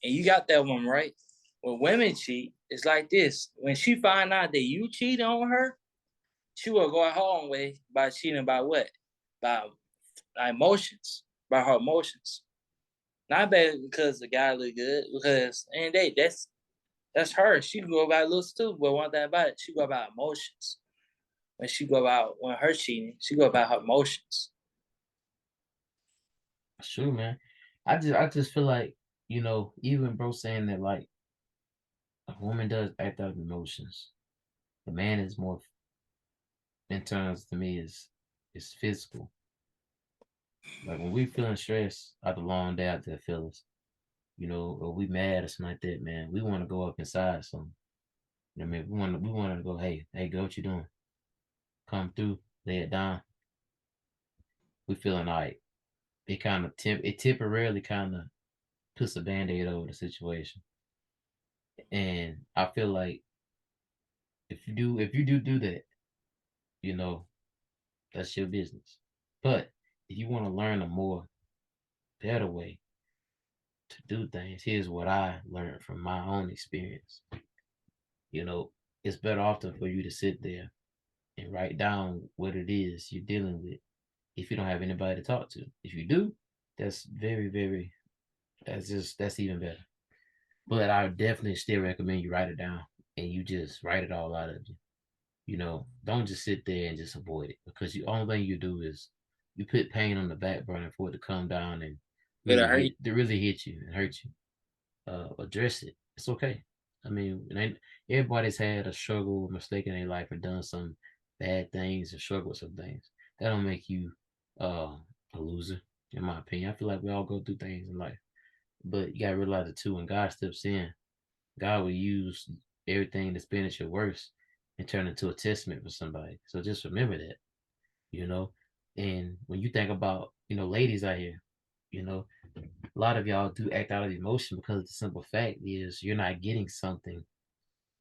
And you got that one, right? When women cheat, it's like this. When she find out that you cheated on her, she will go her own way by cheating by what? By emotions, by her emotions. Not bad because the guy look good, because and they that's her. She can go about looks too, but one thing about it, she go about emotions. When her cheating, she go about her emotions. it's true, man? I just feel like, you know, even bro saying that like A woman does act out of emotions. The man is more, in terms to me, is physical. Like when we feeling stressed after a long day out there, fellas, or we mad or something like that, man, we want to go up inside something. You know what I mean? We want to go, hey, girl, what you doing? Come through, lay it down. We feeling like it temporarily kind of puts a band-aid over the situation. And I feel like if you do that, you know, that's your business. But if you want to learn a more better way to do things, here's what I learned from my own experience. You know, it's better often for you to sit there and write down what it is you're dealing with if you don't have anybody to talk to. If you do, that's very, very that's even better. But I definitely still recommend you write it down and you just write it all out of you. Don't just sit there and just avoid it, because the only thing you do is you put pain on the back burner for it to come down and It'll hurt you. really hit you and hurt you. Address it. It's okay. I mean, everybody's had a struggle, mistake in their life, and done some bad things and struggled with some things. That don't make you a loser, in my opinion. I feel like we all go through things in life, but you gotta realize it too. When God steps in, God will use everything that's been at your worst and turn it into a testament for somebody. So just remember that, you know. And when you think about, ladies out here, a lot of y'all do act out of emotion because the simple fact is you're not getting something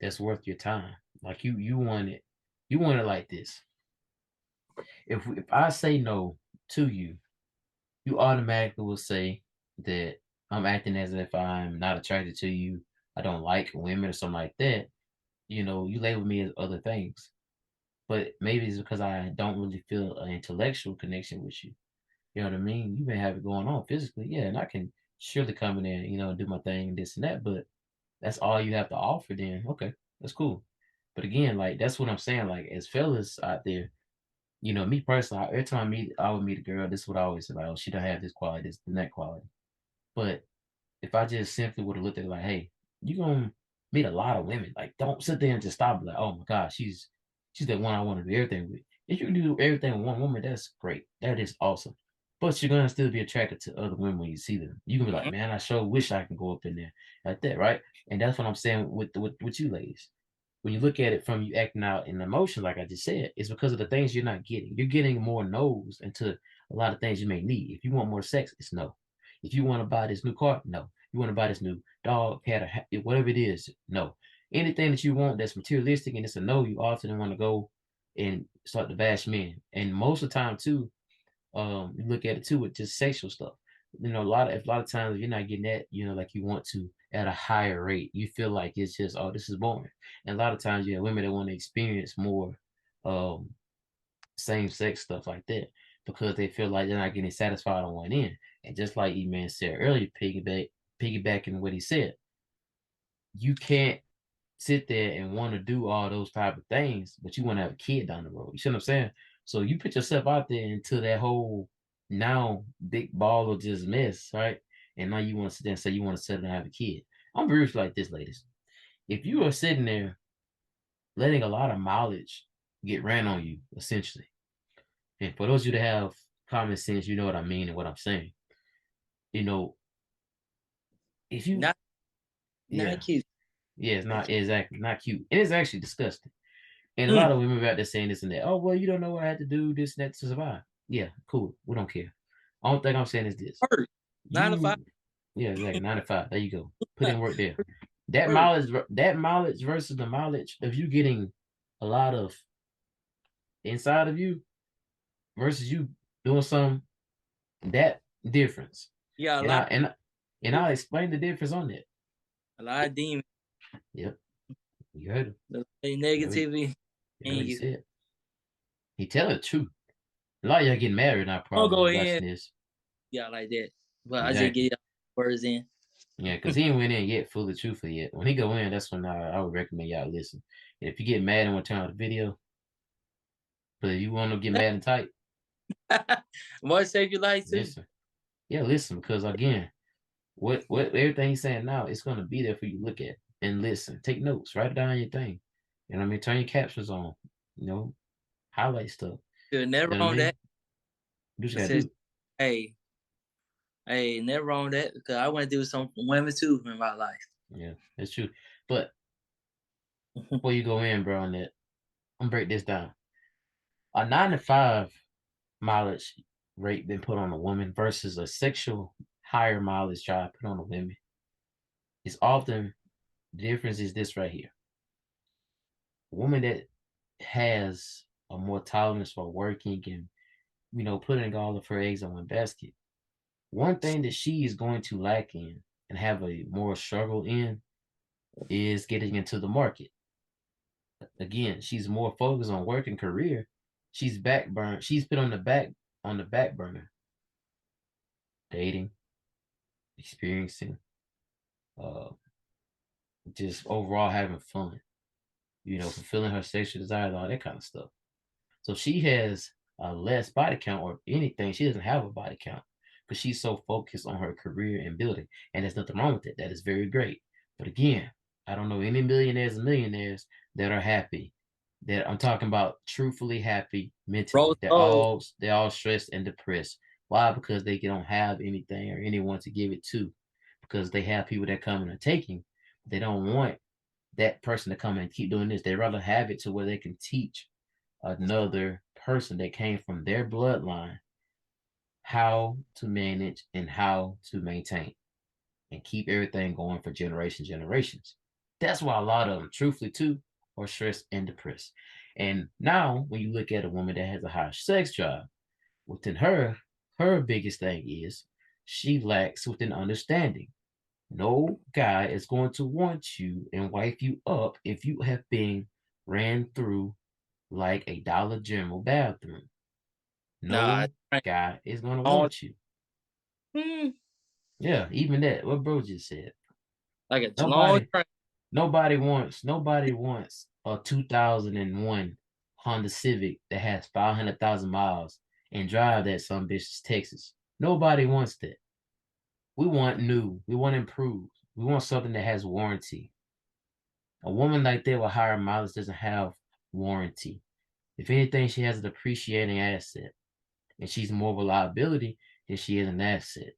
that's worth your time. Like you want it like this. If I say no to you, you automatically will say that I'm acting as if I'm not attracted to you. I don't like women or something like that. You label me as other things. But maybe it's because I don't really feel an intellectual connection with you. You know what I mean? You may have it going on physically, yeah, and I can surely come in there, do my thing, this and that, but that's all you have to offer, then okay, that's cool. But again, like that's what I'm saying. Like as fellas out there, me personally, every time I would meet a girl, this is what I always say, like, oh, she don't have this quality, this and that quality. But if I just simply would have looked at it like, hey, you gonna meet a lot of women. Like, don't sit there and just stop like, oh my gosh, she's the one I want to do everything with. If you can do everything with one woman, that's great. That is awesome. But you're gonna still be attracted to other women when you see them. You can be like, Mhm. man, I sure wish I can go up in there like that, right? And that's what I'm saying with you ladies. When you look at it from you acting out in emotion, like I just said, it's because of the things you're not getting. You're getting more no's into a lot of things you may need. If you want more sex, it's no. If you want to buy this new car, no. You want to buy this new dog, cat, or whatever it is, no. Anything that you want that's materialistic and it's a no, you often want to go and start to bash men. And most of the time too, you look at it too with just sexual stuff. A lot of times if you're not getting that, like you want to at a higher rate, you feel like it's just, oh, this is boring. And a lot of times you have women that want to experience more um same sex stuff like that because they feel like they're not getting satisfied on one end. And just like E-Man said earlier, piggybacking what he said, you can't sit there and want to do all those type of things, but you want to have a kid down the road. You see what I'm saying? So you put yourself out there into that whole now big ball of just mess, right? And now you want to sit there and say you want to settle and have a kid. I'm very like this, ladies. If you are sitting there letting a lot of mileage get ran on you, essentially, and for those of you that have common sense, you know what I mean and what I'm saying. You know, if you, Not yeah, not cute. yeah, it's not exactly not cute. It is actually disgusting. And a lot Mm. of women are out there saying this and that. Oh, well, you don't know what I had to do, this and that to survive. Yeah, cool. We don't care. Only thing I'm saying is this. Hurt. 9 to 5. You, yeah, exactly. 9 to 5. There you go. Put in work there. Hurt. That mileage versus the mileage of you getting a lot of inside of you versus you doing some that difference. You got a And lot I of and I'll explain the difference on that. demons. Yep. You heard him. The You heard, negativity you heard in what he you. said. He telling the truth. A lot of y'all getting married now, I'll go probably ahead. watching this. Yeah, like that. But I just Exactly. get words in. Yeah, because he ain't went in yet fully truthful yet. When he go in, that's when I would recommend y'all listen. And if you get mad and want to turn on the video, but if you want to get mad and type, More save your life too. listen. Yeah, listen, because again, what everything he's saying now, it's gonna be there for you to look at. and listen. Take notes. Write it down your thing. You know what I mean? Turn your captions on. You know, highlight stuff. Dude, never You know what I wrong mean? that. You just It gotta says, do. hey, hey, never wrong that because I want to do something for women too in my life. Yeah, that's true. But before you go in, bro, on that, I'm gonna break this down. A 9 to 5 mileage rate been put on a woman versus a sexual higher mileage job put on a woman is often the difference is this right here. A woman that has a more tolerance for working and putting all of her eggs in one basket. One thing that she is going to lack in and have a more struggle in is getting into the market. Again, she's more focused on work and career. She's backburn. She's put on the back burner, dating, experiencing, uh, just overall having fun. Fulfilling her sexual desires, all that kind of stuff. So she has a less body count or anything. She doesn't have a body count because she's so focused on her career and building. And there's nothing wrong with it. That is very great. But again, I don't know any millionaires and millionaires that are happy. That I'm talking about truthfully happy Rose mentally. They're gold. all they're all stressed and depressed. Why? Because they don't have anything or anyone to give it to. Because they have people that come and are taking. They don't want that person to come and keep doing this. They rather have it to where they can teach another person that came from their bloodline how to manage and how to maintain and keep everything going for generations. That's why a lot of them, truthfully too, are stressed and depressed. And now when you look at a woman that has a high sex drive, within her biggest thing is she lacks within understanding. No guy is going to want you and wife you up if you have been ran through like a Dollar General bathroom. Nah, No guy is gonna all want you. hmm, Yeah, even that. What bro just said. like a long Nobody, train. nobody wants a 2001 Honda Civic that has 500,000 miles and drive that some bitch Texas. Nobody wants that. We want new. We want improved. We want something that has warranty. A woman like that with higher mileage doesn't have warranty. If anything, she has a depreciating asset, and she's more of a liability than she is an asset.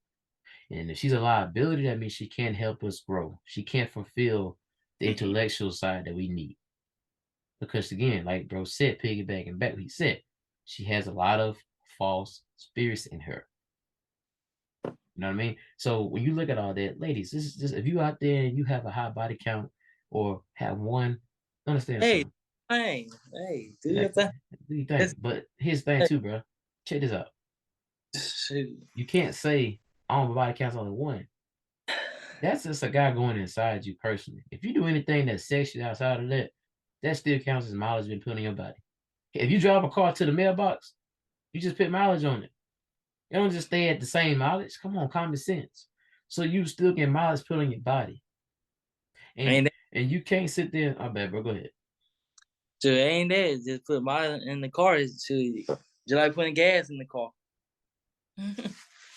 And if she's a liability, that means she can't help us grow. She can't fulfill the intellectual side that we need. Because again, like bro said, piggybacking back what he said, she has a lot of false spirits in her. You know what I mean? So when you look at all that, ladies, this is just if you out there and you have a high body count or have one, understand Hey, something. hey, do your Exactly. thing. Do you think? It's, But here's the thing too, bro. Check this out. shoot. You can't say, oh, my body count's only one. That's just a guy going inside you personally. If you do anything that's sexual outside of that, that still counts as mileage been put on your body. If you drive a car to the mailbox, you just put mileage on it. You don't just stay at the same mileage. Come on, common sense. So you still get mileage put on your body. And Ain't that, and you can't sit there. Oh, bad, bro. Go ahead. so ain't that just put mine in the car to just like putting gas in the car.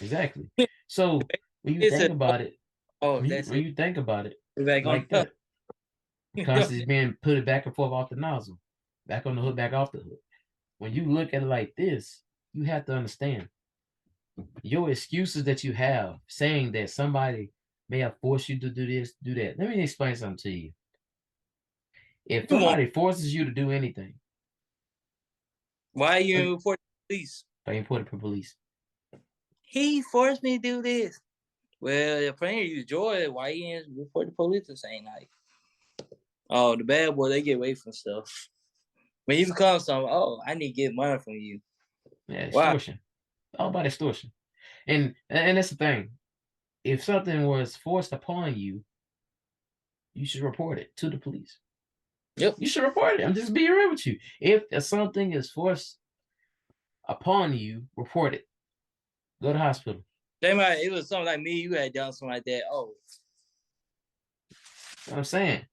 Exactly. So when you It's think a about it, oh, when you that's when it. you think about it Put it back on. like that, constantly being put it back and forth off the nozzle, back on the hood, back off the hood. When you look at it like this, you have to understand your excuses that you have saying that somebody may have forced you to do this, do that. Let me explain something to you. If You want somebody forces you to do anything, why like, you report the police? they report it for police. He forced me to do this. Well, if ain't you joy, why you ain't report the police the same night? Oh, the bad boy, they get away from stuff. When you become something, oh, I need to get money from you. Yeah, Why? extortion. All about extortion. And that's the thing. If something was forced upon you, you should report it to the police. Yep. You should report it. I'm just being real with you. If something is forced upon you, report it. Go to the hospital. They might it was something like me, you had done something like that. Oh, You know what I'm saying?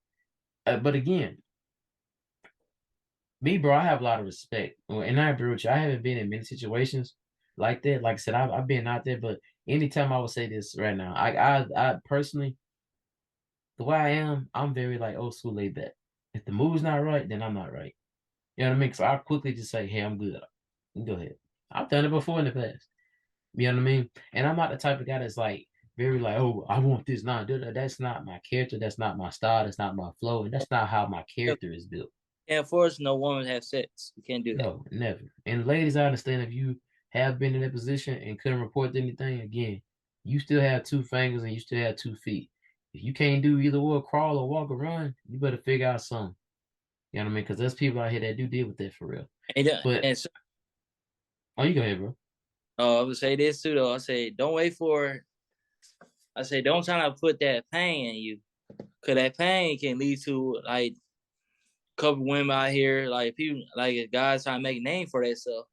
But again, me, bro, I have a lot of respect. And I agree with you. I haven't been in many situations like that. Like I said, I've been out there, but anytime I would say this right now, I personally, the way I am, I'm very like old school laid back. If the mood's not right, then I'm not right. You know what I mean? So I'll quickly just say, hey, I'm good. Go ahead. I've done it before in the past. You know what I mean? And I'm not the type of guy that's like very like, oh, I want this. Nah, that's not my character. That's not my style. That's not my flow. And that's not how my character is built. Can't force no woman to have sex. You can't do that. No, never. And ladies, I understand if you have been in that position and couldn't report anything, again, you still have 2 fingers and you still have 2 feet. If you can't do either or crawl or walk or run, you better figure out something. You know what I mean? Because there's people out here that do deal with that for real. But So, oh, you go ahead, bro. I would say this too, though. I say don't wait for. I say don't try to put that pain in you, cause that pain can lead to like a couple women out here, like people, like guys trying to make a name for themselves.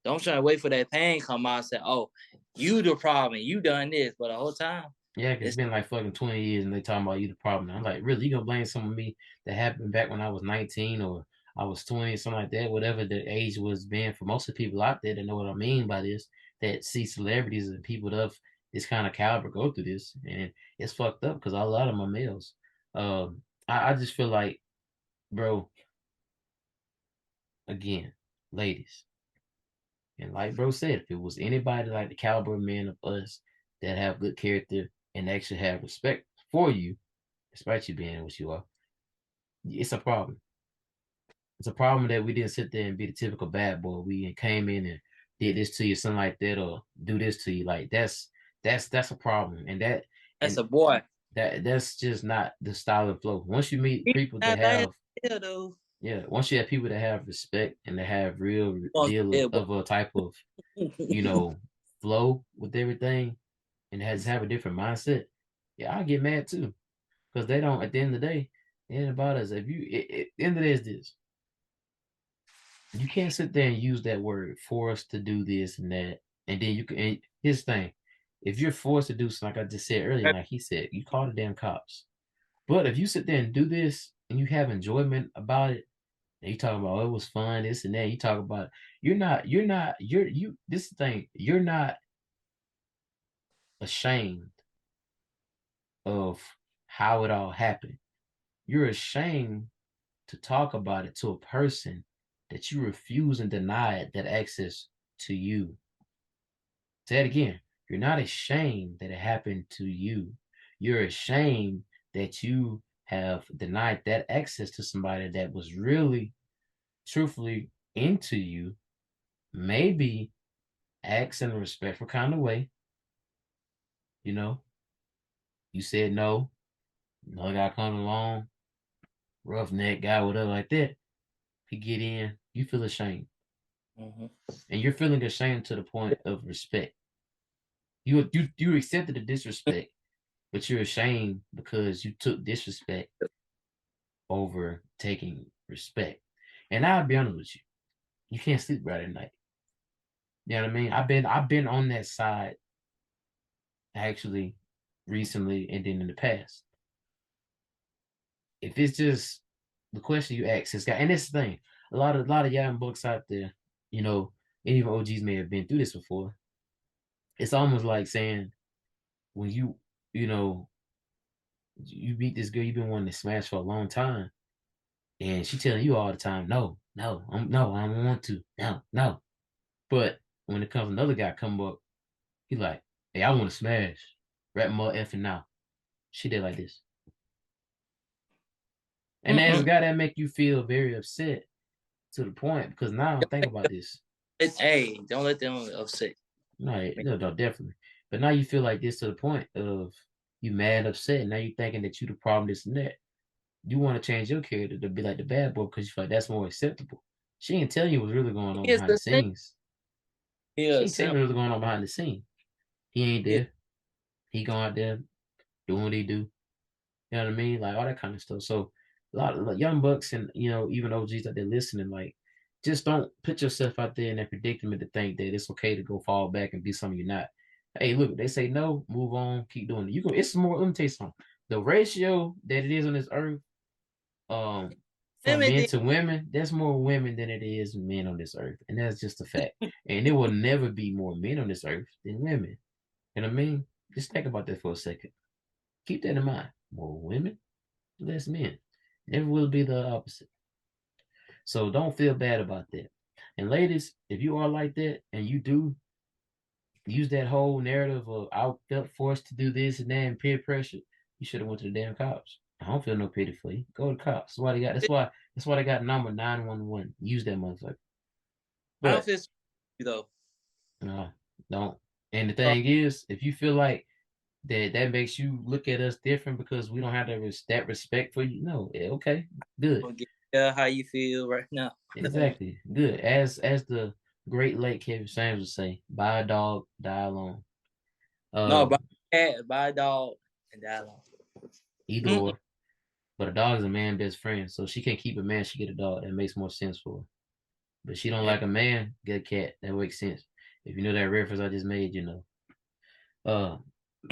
Don't try to wait for that pain come out and say, "Oh, you the problem. You done this," but the whole time, Yeah, 'cause it's been like fucking 20 years and they talking about you the problem. I'm like, really? You gonna blame some of me that happened back when I was 19 or I was 20, something like that, whatever the age was being for most of the people out there that know what I mean by this, that see celebrities and people of this kind of caliber go through this. And it's fucked up because a lot of them are males. I just feel like, bro, again, ladies, and like bro said, if it was anybody like the caliber of men of us that have good character and actually have respect for you, despite you being what you are, it's a problem. It's a problem that we didn't sit there and be the typical bad boy. We came in and did this to you, something like that, or do this to you. Like that's a problem, and that's a boy. that's just not the style and flow. Once you meet He's people that not bad, have though. yeah, once you have people that have respect and that have real deal Yeah, of a type of you know flow with everything and has have a different mindset, yeah, I get mad too because they don't. At the end of the day, it ain't about us. If you, at the end of the day, is this: you can't sit there and use that word for us to do this and that, and then you can. And here's the thing: if you're forced to do something, like I just said earlier, like he said, you call the damn cops. But if you sit there and do this and you have enjoyment about it, and you talk about oh, it was fun, this and that, you talk about you. This is the thing: you're not ashamed of how it all happened. You're ashamed to talk about it to a person that you refuse and deny that access to you. Say it again. You're not ashamed that it happened to you. You're ashamed that you have denied that access to somebody that was really, truthfully into you, maybe acts in a respectful kind of way. You know, you said no, another guy comes along, roughneck guy, whatever like that. He get in, you feel ashamed. Mm-hmm. And you're feeling ashamed to the point of respect. You accepted the disrespect, but you're ashamed because you took disrespect over taking respect. And I'll be honest with you, you can't sleep right at night. You know what I mean? I've been on that side actually recently and then in the past. If it's just the question you ask this guy, and this thing, a lot of young books out there, you know, and even OGs may have been through this before. It's almost like saying when you know, you meet this girl you've been wanting to smash for a long time, and she telling you all the time, no, no, no, I don't want to, no, no. But when it comes another guy come up, he like, hey, I want to smash, rap more effing now. She did like this, and as a guy that make you feel very upset to the point because now think about this. Hey, don't let them upset. No, no, definitely. But now you feel like this to the point of you mad, upset. Now you thinking that you the problem, this and that. You want to change your character to be like the bad boy because you feel like that's more acceptable. She ain't telling you what's really going on He is behind the the same. scenes. He She a ain't telling simp. you what's going on behind the scene. He ain't Yeah. there. He going out there doing what he do. You know what I mean? Like all that kind of stuff. So a lot of like, young bucks and even OGs that they're listening, like just don't put yourself out there in that predicament to think that it's okay to go fall back and be something you're not. Hey, look, they say no, move on, keep doing it. You can. It's more. Let me tell you something. The ratio that it is on this earth, um, from Women men did. to women, there's more women than it is men on this earth, and that's just a fact. And there will never be more men on this earth than women. You know what I mean? Just think about that for a second. Keep that in mind. More women less men. Never will be the opposite. So don't feel bad about that. And ladies, if you are like that and you do use that whole narrative of I felt forced to do this and that and peer pressure, you should have went to the damn cops. I don't feel no pity for you. Go to the cops. That's why they got. That's why they got number 911. Use that motherfucker. I don't But feel sorry for you though. no, don't. And the Uh, thing is, if you feel like that makes you look at us different because we don't have that respect for you, no, yeah, okay, good, forget how you feel right now. exactly, good. As the great late Kevin Samuels would say, buy a dog, die alone. No, buy Um, a cat, buy a dog, and die alone. Either Mm-mm. or. But a dog is a man best friend, so she can't keep a man. She get a dog. That makes more sense for her. But she don't Yeah. like a man. Get a cat. That makes sense. If you know that reference I just made, you know. Uh,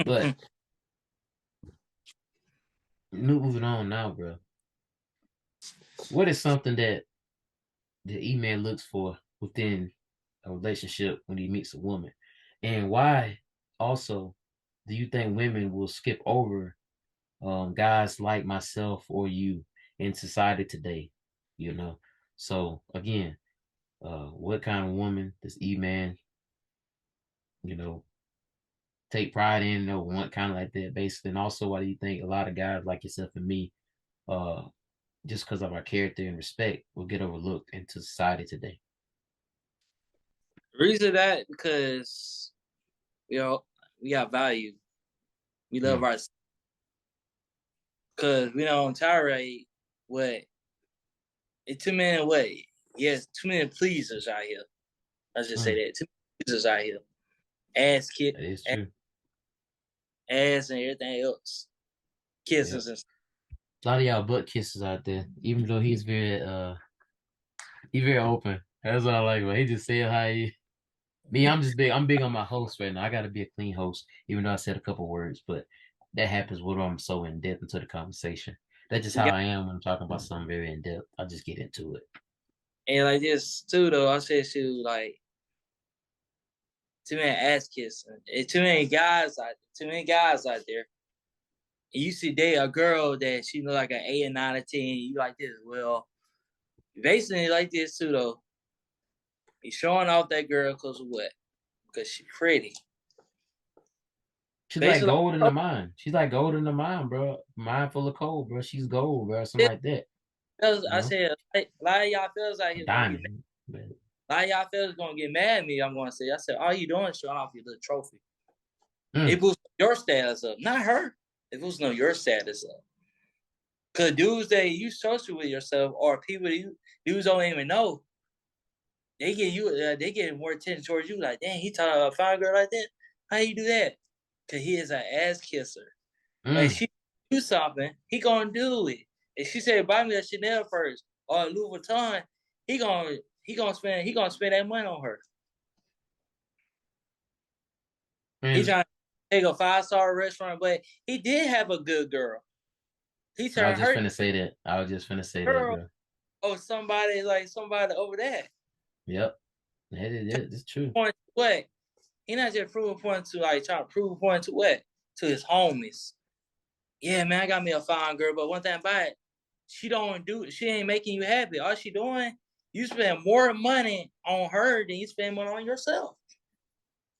but moving on now, bro. What is something that the E-man looks for within a relationship when he meets a woman, and why? Also, do you think women will skip over guys like myself or you in society today? You know. So again, what kind of woman does E-man, you know, take pride in, want kind of like that, basically. And also, why do you think a lot of guys like yourself and me, uh, just because of our character and respect, will get overlooked into society today? The reason that because you know we got value. We love Mm, our because we don't tolerate what too many what yes too many pleasers out here. Let's just say mm, that too many pleasers out here. Ass kid, that is true. ass and everything else, Yep. kisses and A lot of y'all butt kisses out there, even though he's very open. That's what I like. But he just said how he. Me, I'm just big. I'm big on my host right now. I got to be a clean host, even though I said a couple words. But that happens when I'm so in depth into the conversation. That's just we how got I am when I'm talking about something very in depth. I just get into it. and like this too though. I said to like too many ass kissing, too many guys too many guys out there. And you see date a girl that she look like an 8 or 9 or 10. You like this? Well, basically like this too though. You showing off that girl because of what? Because she pretty. She's like Basically, gold in the like, mine. She's like gold in the mine, bro. Mine full of coal, bro. She's gold, bro. Something like that. You I know, said, a lot of y'all fellas out a here gonna get mad. diamond. But, A lot of y'all fellas gonna get mad at me. I'm gonna say, I said, all you doing is showing off your little trophy. mm, It boosts your status up, not her. It boosts your status up. Cause dudes that you social with yourself or people that you dudes don't even know, they get more attention towards you. Like, dang, he talking about a fine girl like that. How you do that? Cause he is an ass kisser. Like mm. she do something, he gonna do it. If she said buy me a Chanel purse or a Louis Vuitton, he gonna spend that money on her. He And trying to take a 5-star restaurant, but he did have a good girl. He I was turned just her finna say that. I was just finna say that, girl bro. or somebody over there. Yep, it's true. Point to what? He not just proving point to like trying to prove a point to what? To his homies. Yeah, man, I got me a fine girl, but one thing about it, she ain't making you happy. All she doing, you spend more money on her than you spend money on yourself.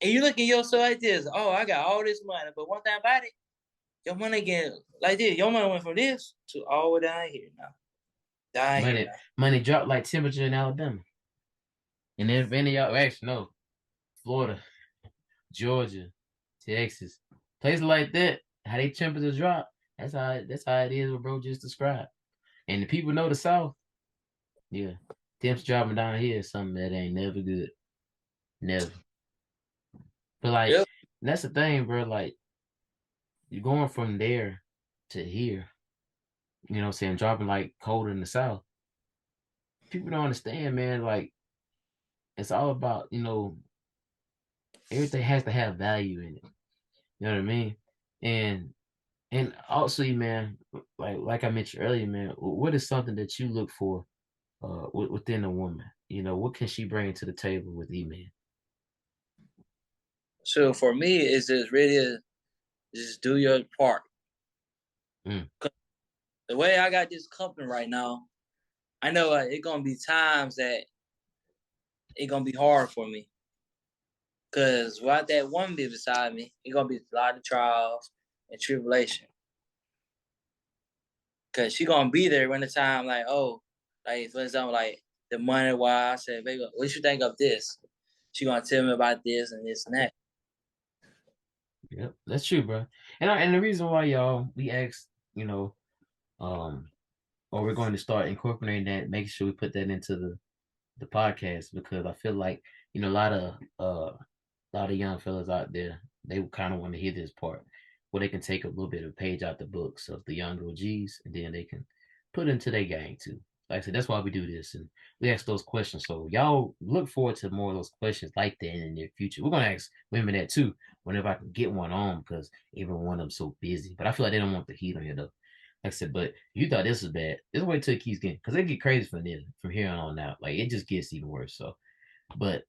And you look at yourself like this, oh, I got all this money, but one thing about it, your money get like this. Your money went from this to all down here now. Down here Money, now. money dropped like temperature in Alabama. And if any of y'all actually know, Florida, Georgia, Texas, places like that, how they temperatures drop. That's how it is what bro just described. And the people know the South, yeah. Temps dropping down here is something that ain't never good. Never. But like Yep. that's the thing, bro. Like you're going from there to here, you know what I'm saying, dropping like colder in the South. People don't understand, man, like it's all about, everything has to have value in it. You know what I mean? And also, man, like I mentioned earlier, man, what is something that you look for within a woman? You know, what can she bring to the table with E-Man? So for me, it's just really just do your part. Mm, the way I got this company right now, I know it's gonna be times that it's gonna be hard for me. Cause without that woman be beside me, it's gonna be a lot of trials and tribulation. Cause she gonna be there when the time like, oh, like for example, like the money why I said, baby, what you think of this? She gonna tell me about this and this and that. Yep, that's true, bro. And the reason why y'all we asked, um, or we're going to start incorporating that, making sure we put that into the podcast because I feel like a lot of young fellas out there they kind of want to hear this part where they can take a little bit of page out the books of the young OGs and then they can put it into their gang too. Like I said, that's why we do this and we ask those questions. So y'all look forward to more of those questions like that in the near future. We're gonna ask women that too whenever I can get one on because every one of them so busy. But I feel like they don't want the heat on here though. Like I said, but you thought this was bad. Just wait till it keeps getting because it get crazy from here on out. Like it just gets even worse. So, but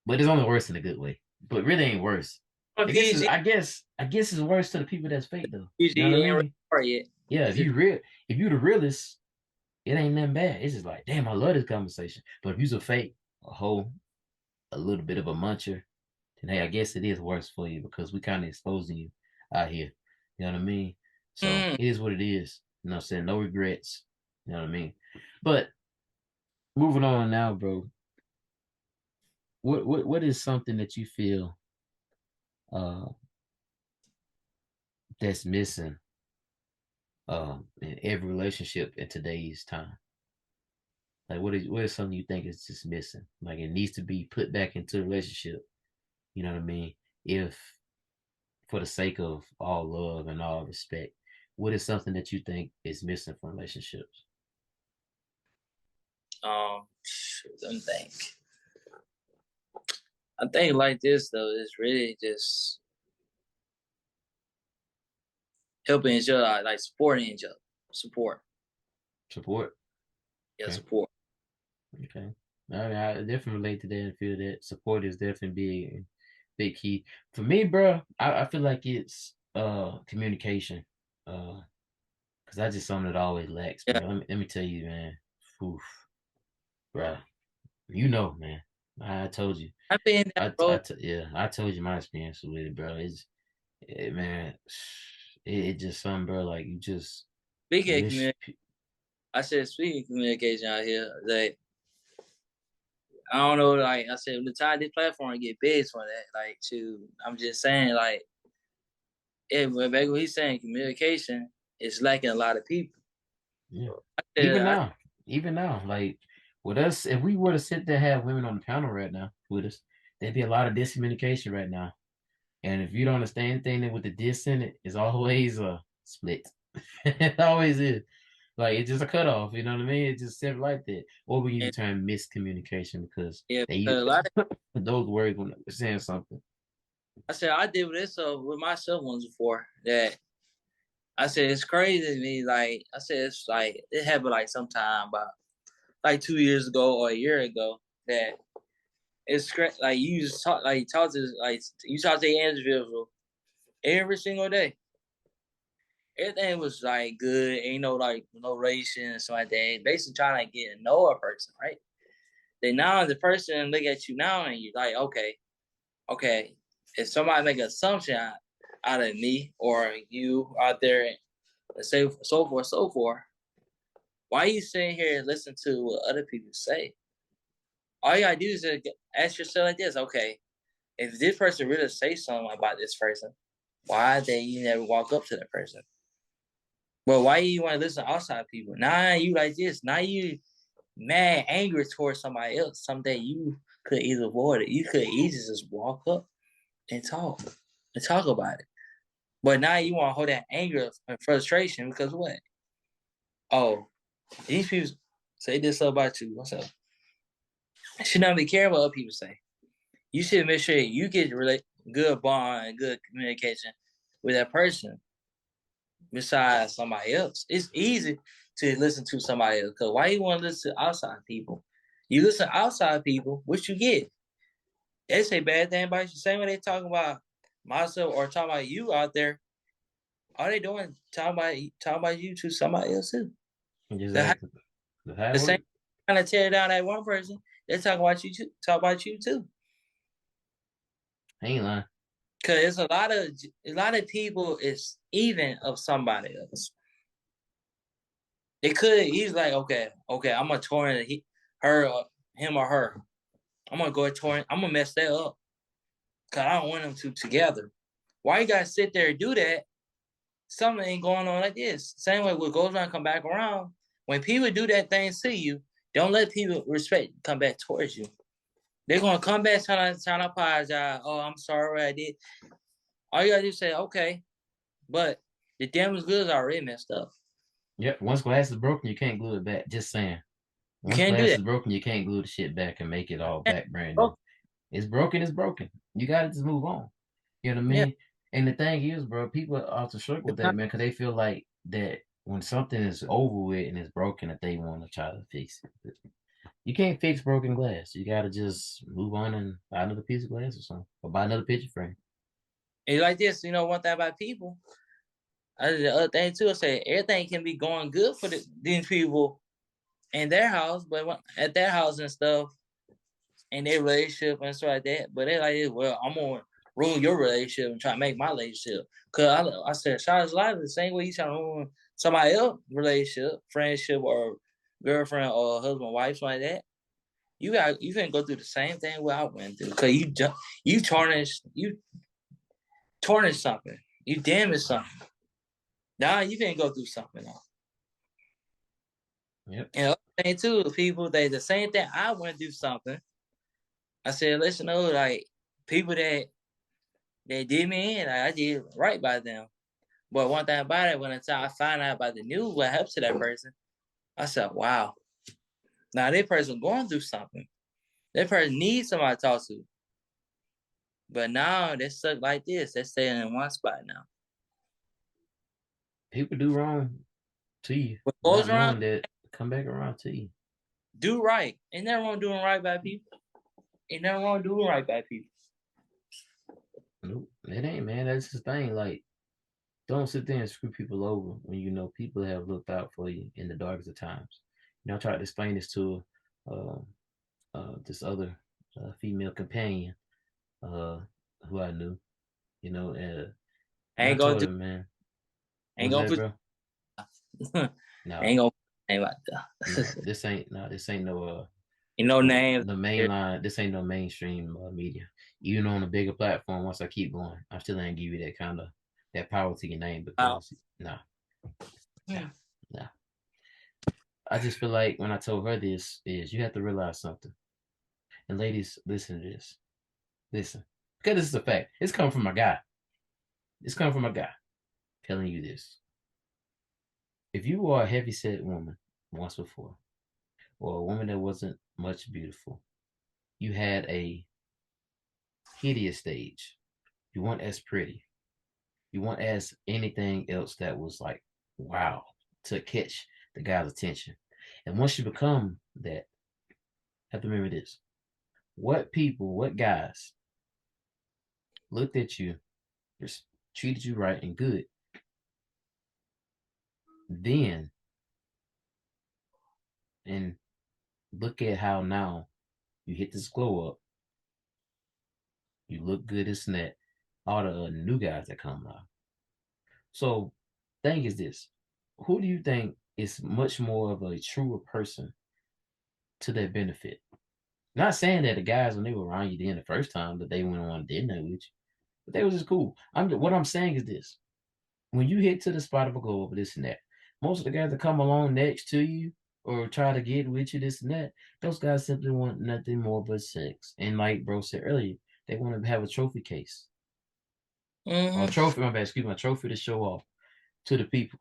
it's only worse in a good way. But really ain't worse. But PG, I guess it's worse to the people that's fake though. You know PG what I ain't mean? ready yet. Yeah, if you the realist, it ain't nothing bad. It's just like, damn, I love this conversation. But if you's a fake, a hoe, a little bit of a muncher, then hey, I guess it is worse for you because we kind of exposing you out here. You know what I mean? So Mm. it is what it is. You know what I'm saying? No regrets. You know what I mean? But moving on now, bro. What is something that you feel uh that's missing in every relationship in today's time? Like what is something you think is just missing? Like it needs to be put back into a relationship. You know what I mean? If for the sake of all love and all respect, what is something that you think is missing from relationships? Let me think. I think like this though, it's really just helping each other, like supporting each other. Support. Support. Yeah, Okay. support. Okay. I mean, I definitely relate to that and feel that support is definitely big key. For me, bro, I feel like it's communication. Cause that's just something that always lacks, Yeah. bro. Let me tell you, man. Oof, bro. You know, man. I told you. I've been in that road. Yeah, I told you my experience with it, bro. Man, it just something, bro. Like you just Speaking of wish. I said speaking of communication out here, like I don't know, like I said, the time this platform get big for that. Like I'm just saying, like back when he's saying communication is lacking a lot of people. Yeah. I said, Even now, like with us, if we were to sit there and have women on the panel right now with us, there'd be a lot of discommunication right now. And if you don't understand anything with the dis in it, it's always a split. It always is. Like it's just a cutoff, you know what I mean? It's just simple like that. Or we use the and, term miscommunication because yeah, they a use lot of those words when they're saying something. I said I did this with myself once before that I said it's crazy to me. Like I said, it's like it happened like sometime about like 2 years ago or a year ago that it's like you just talk to like you talk to the individual every single day. Everything was like good, ain't no like no racing and stuff like that. Basically trying to get to know a person, right? Then now the person look at you now and you're like, okay, if somebody make an assumption out of me or you out there, let's say so forth, why are you sitting here and listen to what other people say? All you gotta do is ask yourself like this, okay, if this person really say something about this person, why they you never walk up to that person? Well, why you want to listen to outside people? Now you like this. Now you mad, angry towards somebody else. Something you could either avoid it. You could easily just walk up and talk about it. But now you want to hold that anger and frustration because what? Oh, these people say this about you. What's up? You should not be caring what other people say. You should make sure you get really good bond and good communication with that person besides somebody else. It's easy to listen to somebody else because why you want to listen to outside people? You listen to outside people, what you get? They say bad thing about you. Same way they talk about myself or talk about you out there. all they doing talk about you to somebody else too. Exactly. The high The same work. trying to tear down that one person, they talk about you too. I ain't lying. Cause it's a lot of people is even of somebody else. They could he's like, okay, I'm gonna torrent him or her. I'm gonna go torrent, I'm gonna mess that up. Cause I don't want them two together. Why you gotta sit there and do that? Something ain't going on like this. Same way what goes around come back around. When people do that thing to you, don't let people respect come back towards you. They're gonna come back trying to apologize. Oh, I'm sorry what I did. All you gotta do is say, okay, but the damage goods already messed up. Yep. Once glass is broken, you can't glue it back. Just saying. You Once can't do glass that. is broken, you can't glue the shit back and make it all back brand new. It's broken, it's broken. You gotta just move on. You know what I Yeah. mean? And the thing is, bro, people often struggle with that, man, because they feel like that when something is over with and it's broken, that they want to try to fix it. You can't fix broken glass. You gotta just move on and buy another piece of glass or something, or buy another picture frame. And like this, one thing about people, the other thing too, I say everything can be going good for these people in their house, but at their house and stuff, in their relationship and stuff like that. But they like, well, I'm gonna ruin your relationship and try to make my relationship. Cause I said, Shaw's life the same way you trying to ruin somebody else's relationship, friendship, or girlfriend or husband, wife, something like that. You can go through the same thing what I went through. Cause you tarnish something. You damage something. Now you can go through something else. Yep. And the other thing too, people they the same thing I went through something. I said, listen, like people that they did me in, I did right by them. But one thing about it, when I find out about the news, what happened to that person, I said, wow. Now that person going through something. That person needs somebody to talk to. But now they're stuck like this. They're staying in one spot now. People do wrong to you, What not goes around, knowing that come back around to you. do right. Ain't nothing wrong doing right by people. Ain't nothing wrong doing right by people. Nope, it ain't, man. That's the thing. Like, don't sit there and screw people over when you know people have looked out for you in the darkest of times. I tried to explain this to this other female companion who I knew, and I Ain't gonna told do. her, man, Ain't what's gonna that, put. bro? Ain't No, gonna ain't like no, that. this ain't no no Names. the mainline. This ain't no mainstream media. Even on a bigger platform, once I keep going, I still ain't give you that power to your name because nah, nah, nah. I just feel like when I told her this is you have to realize something. And ladies, listen to this. Listen. Because this is a fact. It's coming from a guy. It's coming from a guy telling you this. If you were a heavy set woman once before, or a woman that wasn't much beautiful, you had a hideous stage. You weren't as pretty. You weren't as anything else that was like, wow, to catch the guy's attention. And once you become that, have to remember this. What guys looked at you, just treated you right and good, then and look at how now you hit this glow up, you look good as that, all the new guys that come out. So, thing is this: who do you think is much more of a truer person to their benefit? Not saying that the guys when they were around you then the first time that they went on dinner with you, but they was just cool. What I'm saying is this: when you hit to the spot of a glow up, this and that, most of the guys that come along next to you or try to get with you, this and that, those guys simply want nothing more but sex. And like bro said earlier, they want to have a trophy case or a trophy. My bad, excuse me, a trophy to show off to the people.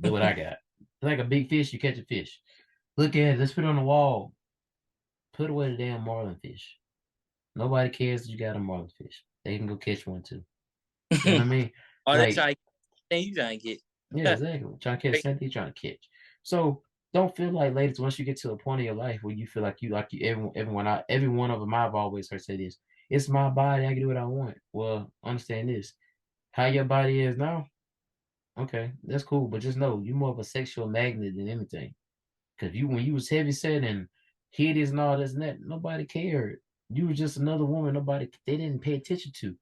Look what I got. It's like a big fish. You catch a fish. Look at it. Let's put it on the wall. Put away the damn marlin fish. Nobody cares that you got a marlin fish. They can go catch one too. You know what I mean? Oh, they Like, trying you trying to get. yeah, exactly. Trying to catch something, trying to catch. So don't feel like ladies once you get to a point in your life where you feel like you every one of them I've always heard say this. It's my body, I can do what I want. Well, understand this. How your body is now, Okay, that's cool, but just know you're more of a sexual magnet than anything. Cause you when you was heavy set and hideous and all this and that, nobody cared. You were just another woman. Nobody they didn't pay attention to.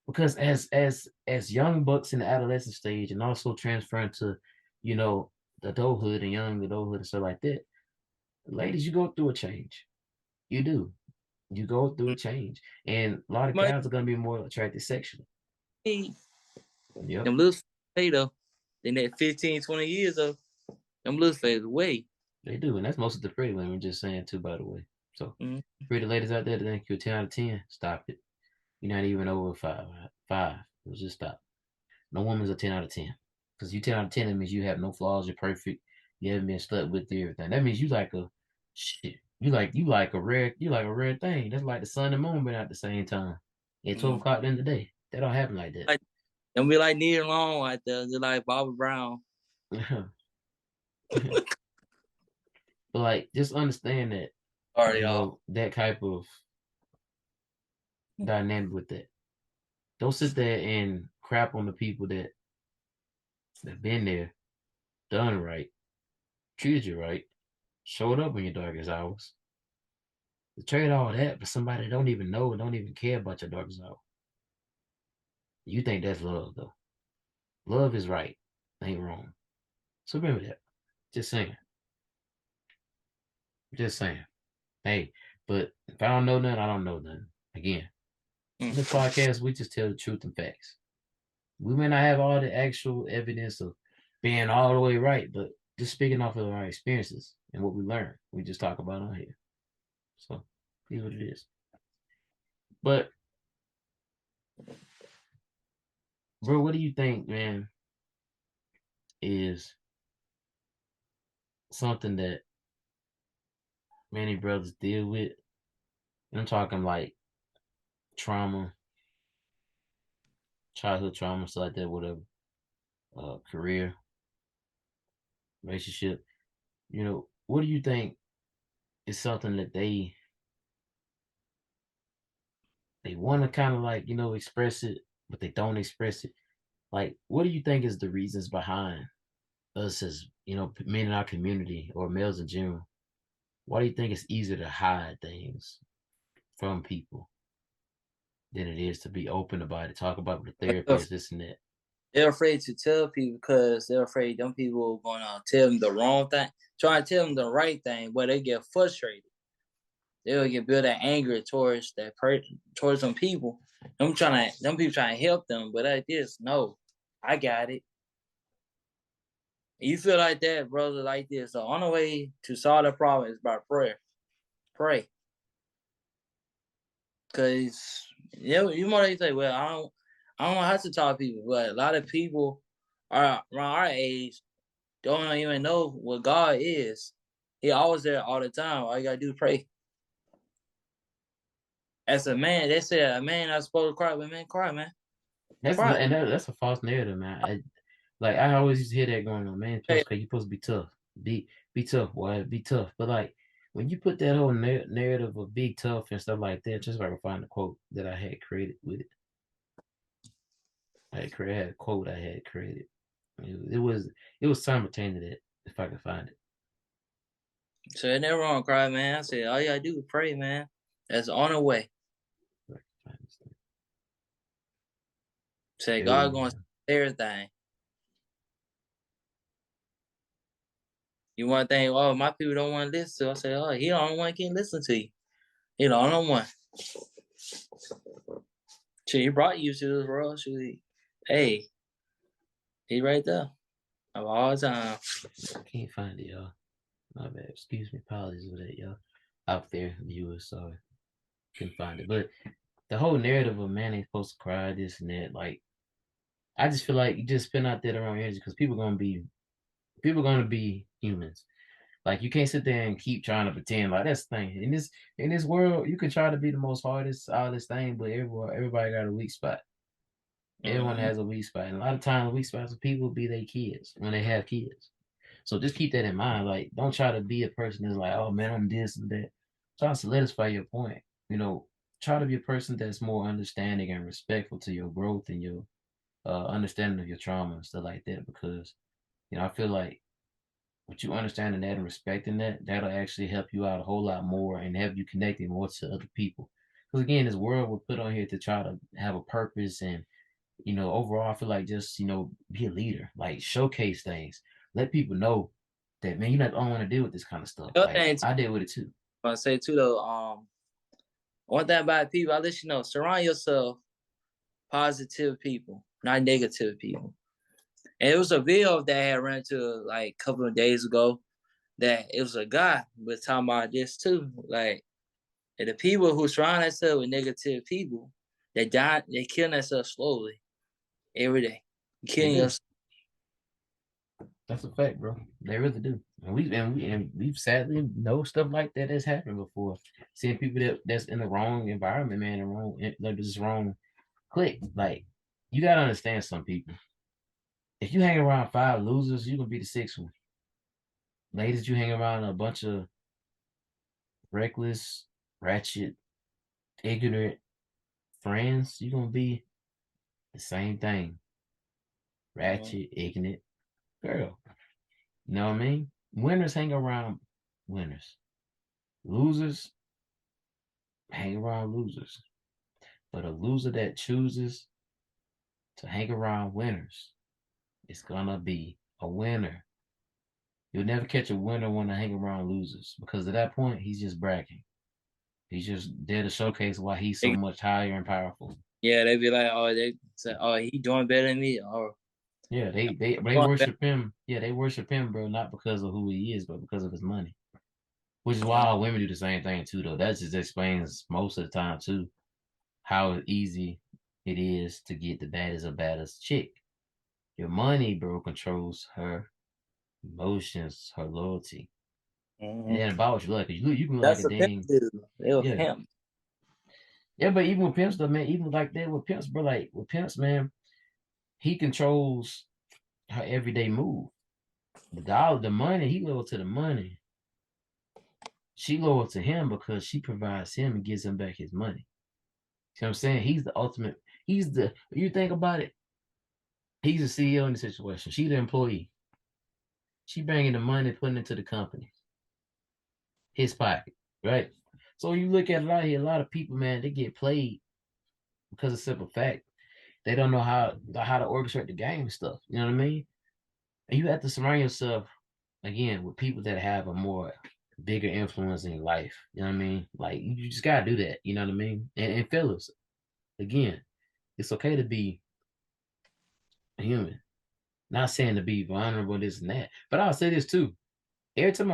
Because as young bucks in the adolescent stage and also transferring to, you know, the adulthood and young adulthood and stuff like that, ladies, you go through a change. You do. You go through a change. And a lot of Might guys are gonna be more attracted sexually. be Yep, them little fade though. Then that 15, 20 years of them little fades away. they do. And that's most of the pretty women just saying too, by the way. So Mm. pretty ladies out there that think you're 10 out of 10, stop it. You're not even over five. Five. Just stop. No woman's a 10 out of 10. Because you 10 out of 10, that means you have no flaws, you're perfect, you haven't been slept with everything. That means you like a shit. You like a rare thing. That's like the sun and moon been out at the same time. At 12 Mm. o'clock in the day. That don't happen like Like them be like Nia Long out there, just like Bobby Brown. that. But like just understand that, All right, y'all. that type of dynamic with that. Don't sit there and crap on the people that been there, done right, treated you right, showed up in your darkest hours. To trade all that for somebody that don't even know and don't even care about your darkest hour. You think that's love though. Love is right. Ain't wrong. So remember that. Just saying. Just saying. Hey, but if I don't know nothing, I don't know nothing. Again, in this podcast, we just tell the truth and facts. We may not have all the actual evidence of being all the way right, but just speaking off of our experiences and what we learned, we just talk about on here. So, here's what it is. But, bro, what do you think, man, is something that many brothers deal with? And I'm talking like trauma, childhood trauma, stuff like that, whatever. Career, relationship. What do you think is something that they want to kind of like express it, but they don't express it? Like, what do you think is the reasons behind us as men in our community or males in general? Why do you think it's easier to hide things from people than it is to be open about it, talk about it with a They're therapist, this and that? they're afraid to tell people because they're afraid them people gonna tell them the wrong thing, try to tell them the right thing, but they get frustrated. They'll get build that anger towards towards some people. Them people trying to help them, but like this, no, I got it. You feel like that, brother, like this. The only way to solve the problem is by prayer. Pray. Cause you might say, well, I don't have to talk to people, but a lot of people are around our age don't even know what God is. He always there all the time. All you gotta do is pray. As a man, they say a man not supposed to cry, but man cry, man. Cry. That's a false narrative, man. I always used to hear that going on, man. Hey, You're supposed to be tough. Be tough, boy. Be tough. But like when you put that whole narrative of be tough and stuff like that, just so I can find the quote that I had created with it. I had a quote I had created. It was simultaneous that if I could find it. so ain't never wrong, cry, man. I said all you gotta do is pray, man. That's on the way. If I can find this thing. Say Bear with God me, gonna man. everything. You want to think, oh, my people don't want to listen to. I say, oh, he the only one can listen to you. He the only one. Shit, he brought you to this world. Shit, hey, he right there of all time. I can't find it, y'all. My bad. Excuse me. Apologies for that, y'all. Out there, viewers, sorry. Couldn't find it. But the whole narrative of man ain't supposed to cry, this and that, like I just feel like you just spend out there the wrong energy because people gonna be humans. Like you can't sit there and keep trying to pretend like that's the thing. In this world, you can try to be the most hardest, all this thing, but everybody got a weak spot. Everyone Mm-hmm. has a weak spot. And a lot of times the weak spots of people be their kids when they have kids. So just keep that in mind. Like don't try to be a person that's like, oh man, I'm this and that. Try to solidify your point. You know, try to be a person that's more understanding and respectful to your growth and understanding of your trauma and stuff like that. Because I feel like with you understanding that and respecting that, that'll actually help you out a whole lot more and have you connecting more to other people. Because again, this world was put on here to try to have a purpose and overall, I feel like just be a leader, like showcase things, let people know that man, you're not the only one to deal with this kind of stuff. The other Like thing I deal with it too. I want to say too though, one thing about people, I let you know, surround yourself positive people, not negative people. And it was a video that I had ran into like a couple of days ago that it was a guy was talking about this too. Like the people who surround themselves with negative people, they kill themselves slowly every day. You're They killing do. yourself. That's a fact, bro. They really do. And we've sadly know stuff like that has happened before. Seeing people that's in the wrong environment, man, the wrong, like this wrong click. Like you gotta understand some people. If you hang around five losers, you're gonna be the sixth one. Ladies, you hang around a bunch of reckless, ratchet, ignorant friends, you're gonna be the same thing. Mhm. Ratchet, ignorant girl. You know what I mean? Winners hang around winners. Losers hang around losers. But a loser that chooses to hang around winners is gonna be a winner. You'll never catch a winner when to hang around losers because at that point he's just bragging. He's just there to showcase why he's so much higher and powerful. Yeah, they be like, oh, they say, oh, he doing better than me, or Yeah, they doing better. worship him. Yeah, they worship him, bro, not because of who he is, but because of his money. Which is why Mhm. all women do the same thing too, though. That just explains most of the time too how easy it is to get the baddest or baddest chick. Your money, bro, controls her emotions, her loyalty. And Mhm. then about what you like, you can look like That's a a pimp dang dude. They a yeah. pimp. Yeah, but even with pimps though, man, even like that with pimps, bro, like with pimps, man, he controls her everyday move. The dollar, the money, he loyal to the money. She loyal to him because she provides him and gives him back his money. See what I'm saying? He's the ultimate. He's the. You think about it. He's the CEO in the situation. She's the employee. She bringing the money, putting it to the company, his pocket, right? So you look at a lot here. A lot of people, man, they get played because of simple fact they don't know how to orchestrate the game and stuff. You know what I mean? And you have to surround yourself again with people that have a more bigger influence in your life. You know what I mean? Like you just gotta do that. You know what I mean? And fellas, again, it's okay to be human. Not saying to be vulnerable, this and that. But I'll say this too. Anytime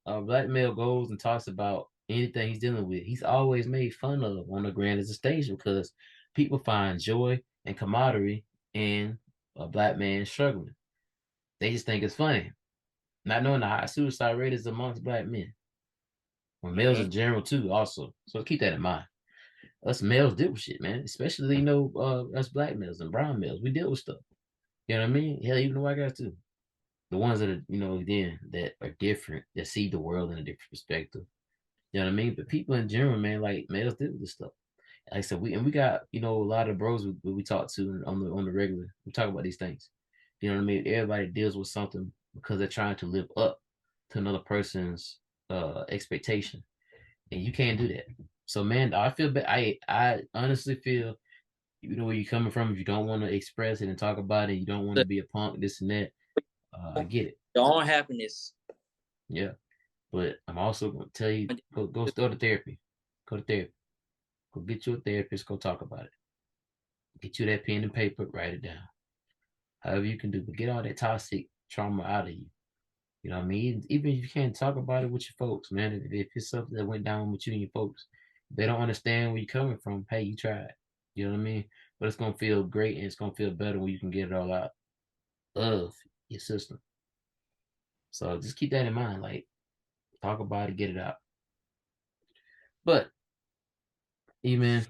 a black male goes and talks about anything he's dealing with, he's always made fun of on the grandest stage because people find joy and camaraderie in a black man struggling. They just think it's funny, not knowing the high suicide rate is amongst black men, or males Mhm. in general too. Also, so keep that in mind. Us males deal with shit, man. Especially us black males and brown males, we deal with stuff. You know what I mean? Hell, even the white guys too. The ones that are, again, that are different, that see the world in a different perspective. You know what I mean? But people in general, man, like males deal with this stuff. Like I said, we got a lot of bros we talk to on the regular. We talk about these things. You know what I mean? Everybody deals with something because they're trying to live up to another person's expectation, and you can't do that. So, man, I feel bad. I honestly feel you know where you're coming from. If you don't want to express it and talk about it, you don't want to be a punk, this and that. I get it. Your own happiness. Yeah. But I'm also gonna tell you go to therapy. Go to therapy. Go get you a therapist, go talk about it. Get you that pen and paper, write it down. However you can do, but get all that toxic trauma out of you. You know what I mean? Even if you can't talk about it with your folks, man. If it's something that went down with you and your folks, they don't understand where you're coming from. Hey, you tried. You know what I mean? But it's gonna feel great and it's gonna feel better when you can get it all out of your system. So just keep that in mind. Like talk about it, get it out. But man,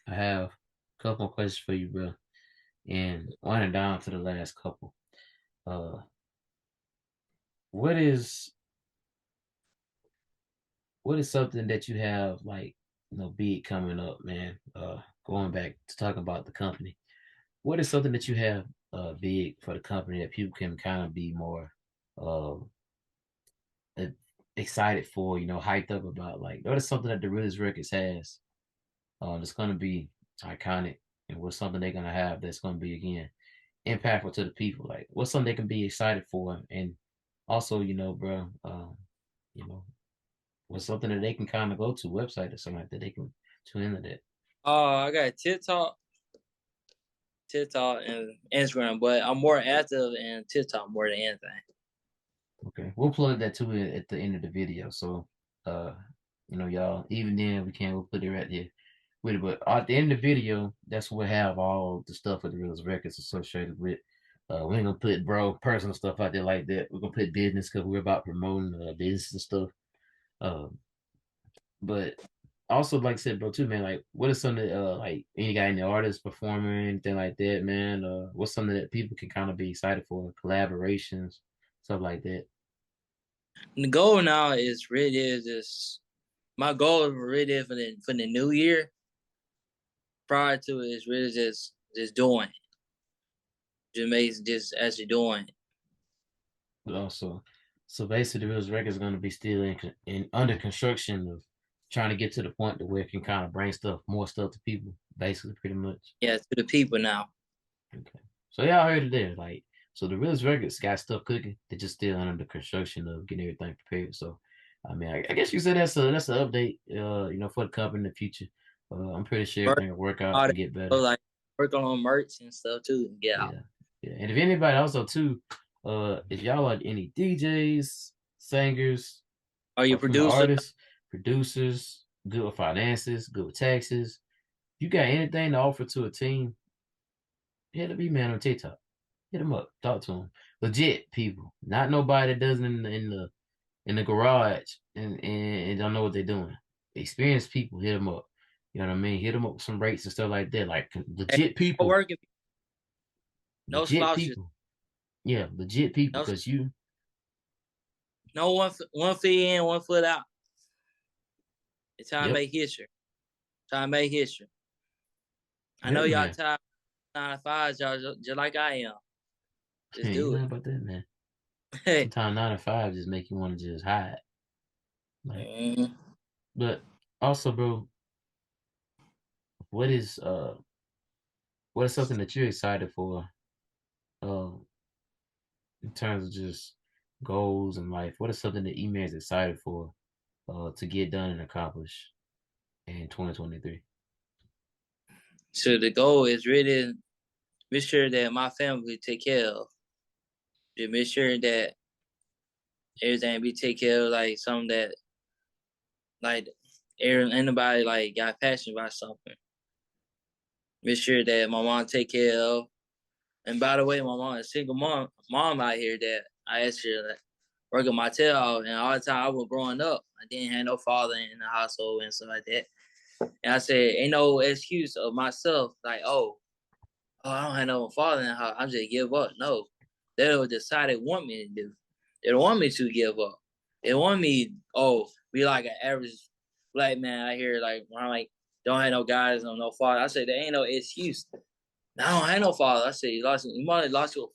I have a couple more questions for you, bro. And winding down to the last couple. Uh, what is something that you have like big coming up, man? going back to talk about the company, what is something that you have big for the company that people can kind of be more uh e- excited for, hyped up about? Like, what is something that the Realest Records has that's going to be iconic, and what's something they're going to have that's going to be again impactful to the people? Like, what's something they can be excited for, and also, bro, you know, what's something that they can kind of go to website or something like that they can tune into that. I got TikTok and Instagram, but I'm more active in TikTok more than anything. Okay, we'll plug that too at the end of the video. So, uh, y'all, even then we'll put it right here with it. But at the end of the video, that's what we have all the stuff with the Realest Records associated with. We ain't gonna put personal stuff out there like that. We're gonna put business because we're about promoting business and stuff. Um, but also, like I said, bro, too, man. Like, what is something like any guy in the artist performing, anything like that, man? What's something that people can kind of be excited for? Collaborations, stuff like that. The goal now is really is just my goal really is for the new year. Prior to it is really just doing, just actually doing. But also, so basically, the Realest Records is going to be still in under construction of trying to get to the point to where it can kind of bring more stuff to people. Basically, pretty much. Yeah, to the people now. Okay. So y'all heard it there. Like, so the Realest Records got stuff cooking. They're just still under the construction of getting everything prepared. So, I mean, I guess you said that's an update. For the company in the future. I'm pretty sure Merch, everything will work out all and that, get better. like working on merch and stuff too. Yeah. Yeah, yeah. And if anybody also too, if y'all are any DJs, singers, Are you or from the producer? artists, producers, good with finances, good with taxes, you got anything to offer to a team, hit a man on TikTok. Hit them up, talk to them. Legit people, not nobody that does it in the garage and don't know what they're doing. Experienced people, hit them up. You know what I mean? Hit them up with some rates and stuff like that. Like Hey, legit people, working, no legit slouches, people. Yeah, legit people. no Cause you, no one foot in, 1 foot out. It's time to yep, make history. Time to make history. I know yeah, y'all man. tired 9 to 5, y'all just like I am. Just Ain't do nothing about that, man. it. Sometimes 9 to 5 just make you want to just hide. Like, Mhm. but also, bro, what is what is something that you're excited for? Uh, in terms of just goals in life, what is something that E-Man is excited for to get done and accomplish in 2023? So the goal is really make sure that my family take care of. Just make sure that everything be take care of, like something that like anybody like got passionate about something. Make sure that my mom take care of. And by the way, my mom is single mom out here that I asked her that work at my tail, and all the time I was growing up, I didn't have no father in the household and stuff like that. And I said, ain't no excuse of myself, like, I don't have no father in the house. I'm just give up. No, they don't decide they want me to do. They don't want me to give up. They want me, be like an average black man out here, like, when I'm like, don't have no guys, no father. I said, there ain't no excuse. I don't have no father. I said, you might have lost your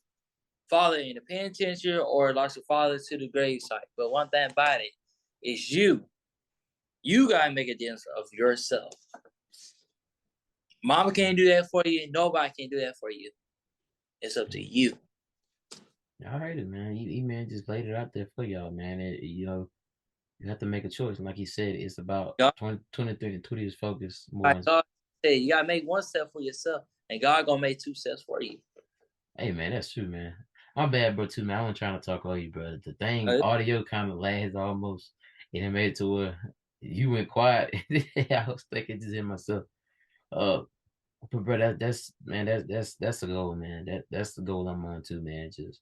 father in the penitentiary or lost your father to the gravesite. But one thing about it is you. You gotta make a difference of yourself. Mama can't do that for you. Nobody can do that for you. It's up to you. All right, man. E-Man just laid it out there for y'all, man. You have to make a choice. And like he said, it's about God, 2023 and 20 is focused more like on. God said, you gotta make one step for yourself, and God gonna make 2 steps for you. Hey, man, that's true, man. My bad, bro, too, man. I wasn't trying to talk over you, bro. The thing, Uh, audio kind of lags almost, and it made it to where you went quiet. I was thinking just in myself. Uh, but bro, that's man, that's the goal, man. That's the goal I'm on too, man. Just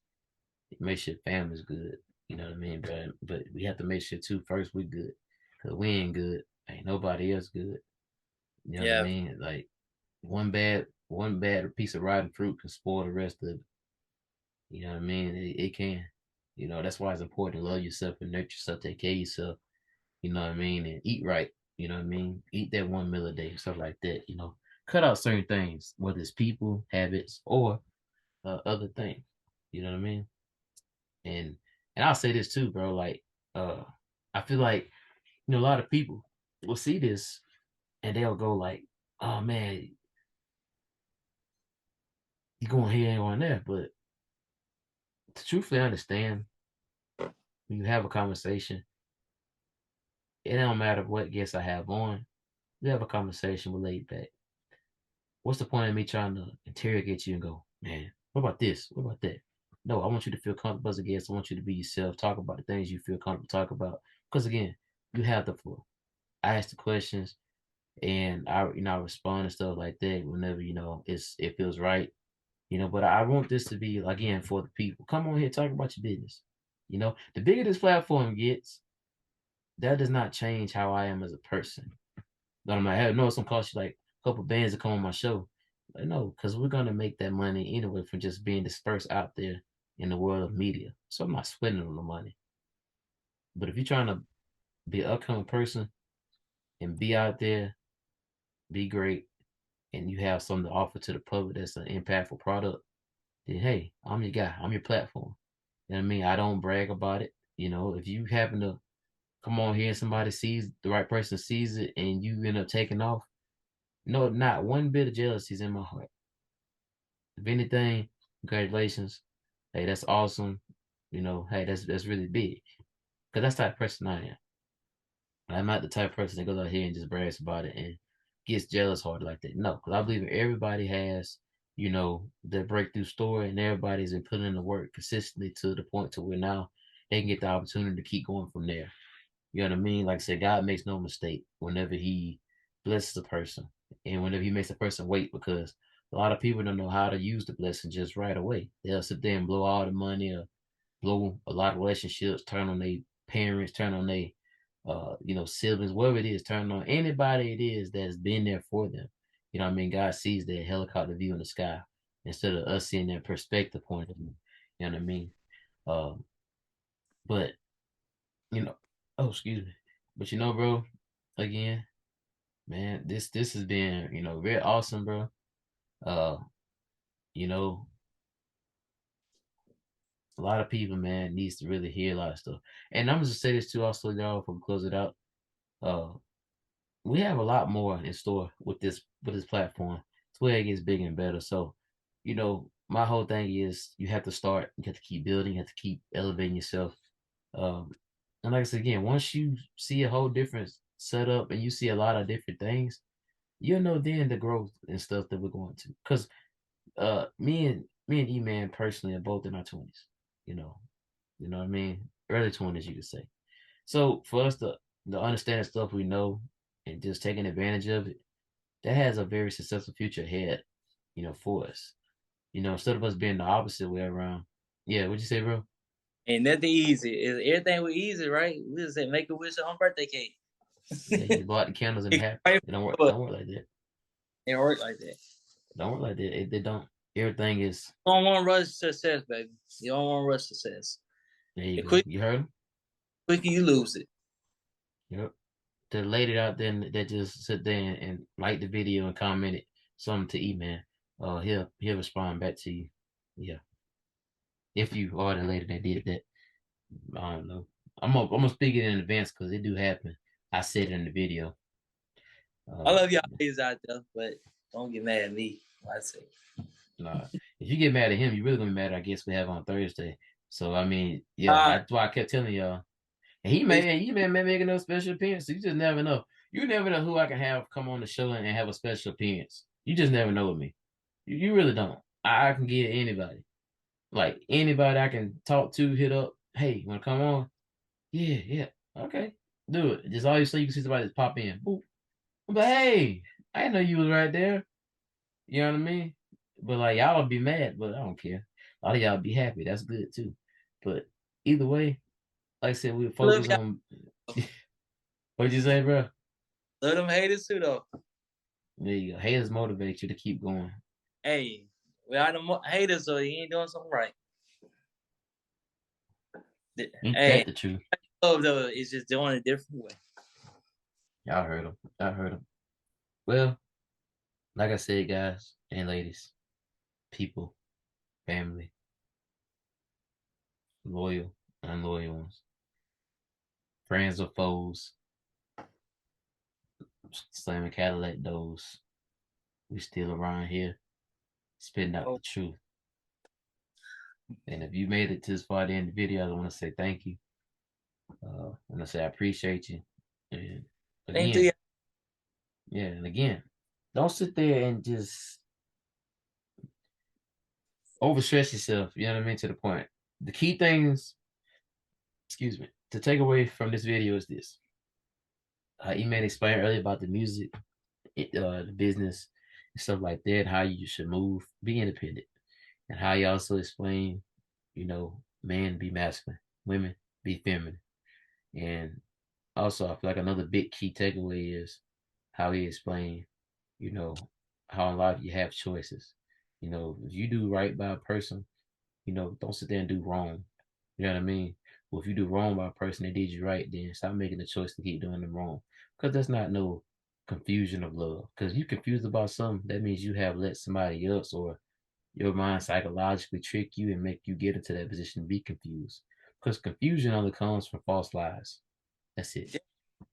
make sure family's good. You know what I mean, bro? But we have to make sure too first we good, cause we ain't good. Ain't nobody else good. You know what I yeah, mean? Like one bad piece of rotten fruit can spoil the rest of it. You know what I mean? It can. That's why it's important to love yourself and nurture yourself, take care of yourself. You know what I mean? And eat right. You know what I mean? Eat that one meal a day, stuff like that. cut out certain things, whether it's people, habits, or other things. You know what I mean? And I'll say this too, bro. Like, uh, I feel like a lot of people will see this and they'll go like, "Oh man, you going here and going there," but to truthfully understand, when you have a conversation, it don't matter what guests I have on. You have a conversation with laid back. What's the point of me trying to interrogate you and go, man, what about this? What about that? No, I want you to feel comfortable as a guest. I want you to be yourself. Talk about the things you feel comfortable talk about. Because again, you have the floor. I ask the questions and I respond and stuff like that whenever it feels right. But I want this to be again for the people. Come on here, talk about your business. The bigger this platform gets, that does not change how I am as a person. But I'm like, hey, no, it's gonna cost you like a couple bands to come on my show. Like, no, because we're gonna make that money anyway from just being dispersed out there in the world of media. So I'm not spending on the money. But if you're trying to be an upcoming person and be out there, be great, and you have something to offer to the public that's an impactful product, then hey, I'm your guy. I'm your platform. You know what I mean? I don't brag about it. If you happen to come on here and somebody sees the right person sees it and you end up taking off, no, not one bit of jealousy is in my heart. If anything, congratulations. Hey, that's awesome. Hey, that's really big. Cause that's the type of person I am. I'm not the type of person that goes out here and just brags about it and gets jealous hard like that. No, because I believe everybody has, their breakthrough story and everybody's been putting in the work consistently to the point to where now they can get the opportunity to keep going from there. You know what I mean? Like I said, God makes no mistake whenever he blesses a person and whenever he makes a person wait because a lot of people don't know how to use the blessing just right away. They'll sit there and blow all the money or blow a lot of relationships, turn on their parents, turn on their siblings, whatever it is, turn on anybody it is that's been there for them. You know what I mean? God sees that helicopter view in the sky instead of us seeing that perspective point of view. You know what I mean? Um, but you know, oh excuse me. But bro, again, man, this has been, very awesome, bro. Uh, you know, a lot of people, man, needs to really hear a lot of stuff. And I'm just say this too, also, y'all, before we close it out. Uh, we have a lot more in store with this platform. It's where it gets bigger and better. So, my whole thing is you have to start, you have to keep building, you have to keep elevating yourself. Um, and like I said again, once you see a whole different setup and you see a lot of different things, you'll know then the growth and stuff that we're going to. Because me and E-Man personally are both in our 20s. You know, you know what I mean? Early 20s, you could say. So for us to understand the stuff we know and just taking advantage of it, that has a very successful future ahead, for us. Instead of us being the opposite way around. Yeah, what'd you say, bro? Ain't nothing easy. Everything was easy, right? We just say make a wish on birthday cake. Yeah, you bought the candles and hat. It It don't work like that. don't work like that. Don't work like that. They don't. Everything is. You don't want to rush success, baby. You don't want to rush success. There you go. Quick, You heard him? quicker you lose it. Yep. The lady out there that just sit there and like the video and commented something to E-Man, he'll respond back to you. Yeah. If you are the lady that did that. I don't know. I'm gonna speak it in advance because it do happen. I said it in the video. I love y'all ladies out there, but don't get mad at me. I say. Nah, if you get mad at him, you really gonna be mad. I guess we have on Thursday. So I mean, yeah, that's why I kept telling y'all. And he may make another special appearance. You just never know. You never know who I can have come on the show and have a special appearance. You just never know with me. You really don't. I can get anybody, like anybody I can talk to, hit up. Hey, you wanna come on? Yeah, yeah. Okay. Do it. Just all you say you can see somebody just pop in. Boop. But hey, I didn't know you was right there. You know what I mean? But like y'all will be mad, but I don't care. A lot of y'all be happy. That's good too. But either way, like I said, we I love focus y'all. on what'd you say, bro? Love them haters too, though. There you go. Haters motivate you to keep going. Hey, without them haters, so he ain't doing something right. Ain't Hey, that the truth? love though is just doing it a different way. Y'all heard him. I heard him. Well, like I said, guys and ladies, people, family, loyal, unloyal ones, friends or foes, slamming Cadillac doors. We still around here, spitting out Oh, the truth. And if you made it to this far at the end of the video, I want to say thank you. I want to say I appreciate you. And thank you. again, yeah, and again, don't sit there and just overstress yourself. You know what I mean? To the point. The key things, excuse me, to take away from this video is this. Eman explained earlier about the music, the business, and stuff like that, how you should move, be independent, and how he also explained, men be masculine, women be feminine. And also, I feel like another big key takeaway is how he explained, you know, how in life you have choices. If you do right by a person, don't sit there and do wrong. You know what I mean? Well, if you do wrong by a person that did you right, then stop making the choice to keep doing them wrong. Because that's not no confusion of love. Because you confused about something, that means you have let somebody else or your mind psychologically trick you and make you get into that position to be confused. Because confusion only comes from false lies. That's it.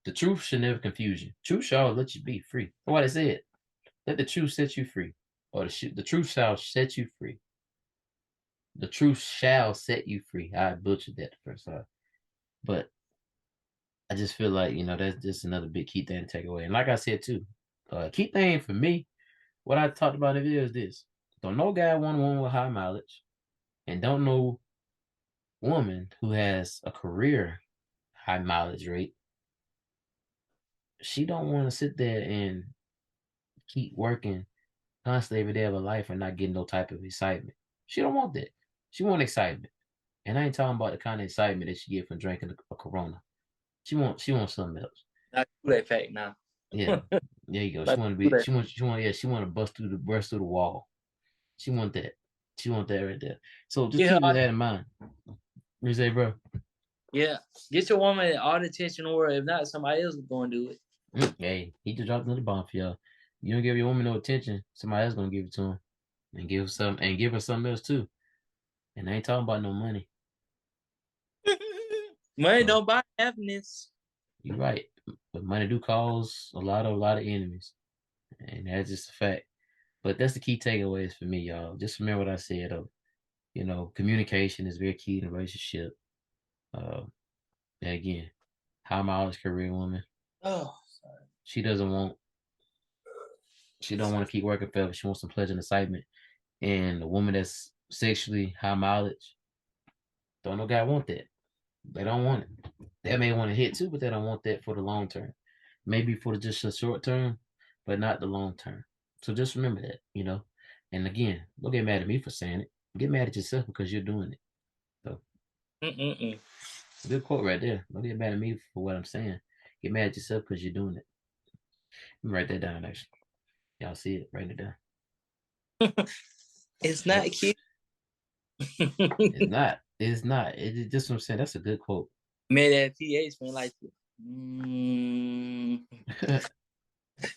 The truth should never confuse you. Truth shall let you be free. That's what I said. Let the truth set you free. Or the truth shall set you free. The truth shall set you free. I butchered that the first time. But I just feel like, that's just another big key thing to take away. And like I said too, key thing for me, what I talked about in the video is this. Don't no guy want a woman with high mileage, and don't no woman who has a career high mileage rate. She don't want to sit there and keep working constantly every day of her life and not getting no type of excitement. She don't want that. She want excitement. And I ain't talking about the kind of excitement that she get from drinking a Corona. She wants something else. I do that fact now. Yeah. There you go. She Like, want to do be. that. She want to burst through the wall. She want that. She want that right there. So just Yeah, keep that in mind. You say, bro? yeah. Get your woman all the attention in the world. If not, somebody else is going to do it. Hey, he just dropped another bomb for y'all. You don't give your woman no attention, somebody else gonna give it to him, and give her something else too. And I ain't talking about no money. Money So don't buy happiness. you're right, but money do cause a lot of enemies, and that's just a fact. But that's the key takeaways for me, y'all. Just remember what I said. Communication is very key in a relationship. Uh, and again, high mileage career woman. Oh, She doesn't want. She don't want to keep working forever. She wants some pleasure and excitement. And a woman that's sexually high mileage, don't no guy want that. They don't want it. They may want to hit too, but they don't want that for the long term. Maybe for just the short term, but not the long term. So just remember that. And again, don't get mad at me for saying it. Get mad at yourself because you're doing it. So good quote right there. Don't get mad at me for what I'm saying. Get mad at yourself because you're doing it. Let me write that down actually. Y'all see it? Write it down. it's Yep. not cute. It's not. It's not. It's just what I'm saying. That's a good quote. Made that pH man like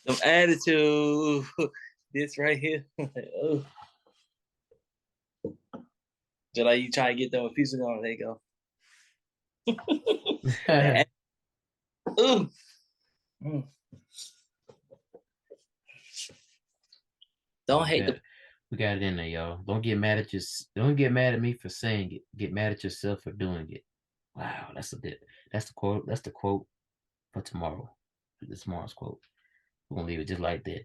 some attitude. This right here. Oh. Just like you try to get them a piece of them, there you go. Ooh. Don't hate the. We got it in there, y'all. Don't get mad at Don't get mad at me for saying it. Get mad at yourself for doing it. Wow, that's the quote. That's the quote for tomorrow. This tomorrow's quote. We're gonna leave it just like that.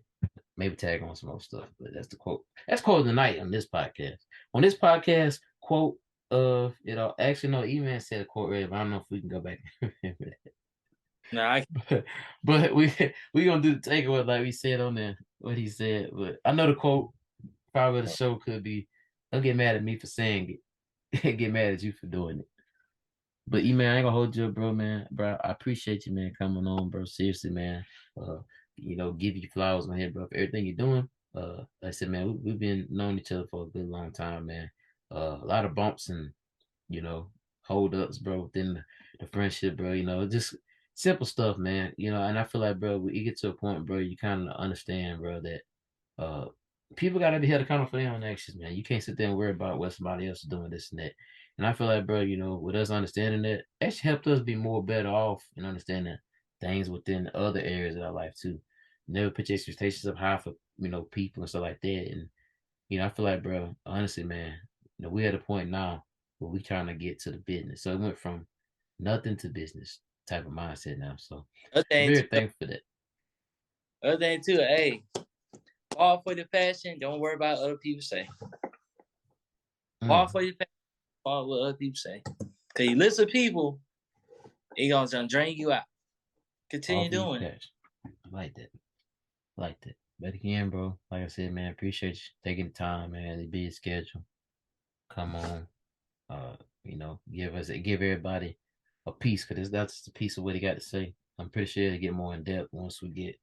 Maybe tag on some more stuff, but that's the quote. That's quote of the night on this podcast. On this podcast, quote of actually no, E-Man said a quote earlier, but I don't know if we can go back. Nah, but we gonna do the takeaway like we said on there what he said. But I know the quote probably the show could be, don't get mad at me for saying it. Get mad at you for doing it. But E-Man, I ain't gonna hold you up, bro, man. Bro, I appreciate you, man, coming on, bro. Seriously, man. Give you flowers on here, bro, for everything you're doing. Like I said, man, we've been knowing each other for a good long time, man. A lot of bumps and, hold ups, bro, within the friendship, bro. Just simple stuff, man. And I feel like, bro, we get to a point, bro, you kind of understand, bro, that uh, people got to be held accountable for their own actions, man. You can't sit there and worry about what somebody else is doing, this and that. And I feel like, bro, with us understanding that, actually helped us be more better off and understanding things within other areas of our life too. Never put your expectations up high for people and stuff like that. And I feel like, bro, honestly, man, we're at a point now where we trying to get to the business. So it went from nothing to business type of mindset now. So Other I'm thing very too, thankful for that. hey, fall for the fashion. Don't worry about what other people say. Fall for Mm. your fashion. Fall what other people say. Cause you listen to people, it gonna drain you out. All Continue for you doing it. cash. I like that. Like that. But again, bro, like I said, man, appreciate you taking the time, man. The busy schedule. Come on. Uh, give everybody a piece, because that's a piece of what he got to say. I'm pretty sure to get more in depth once we get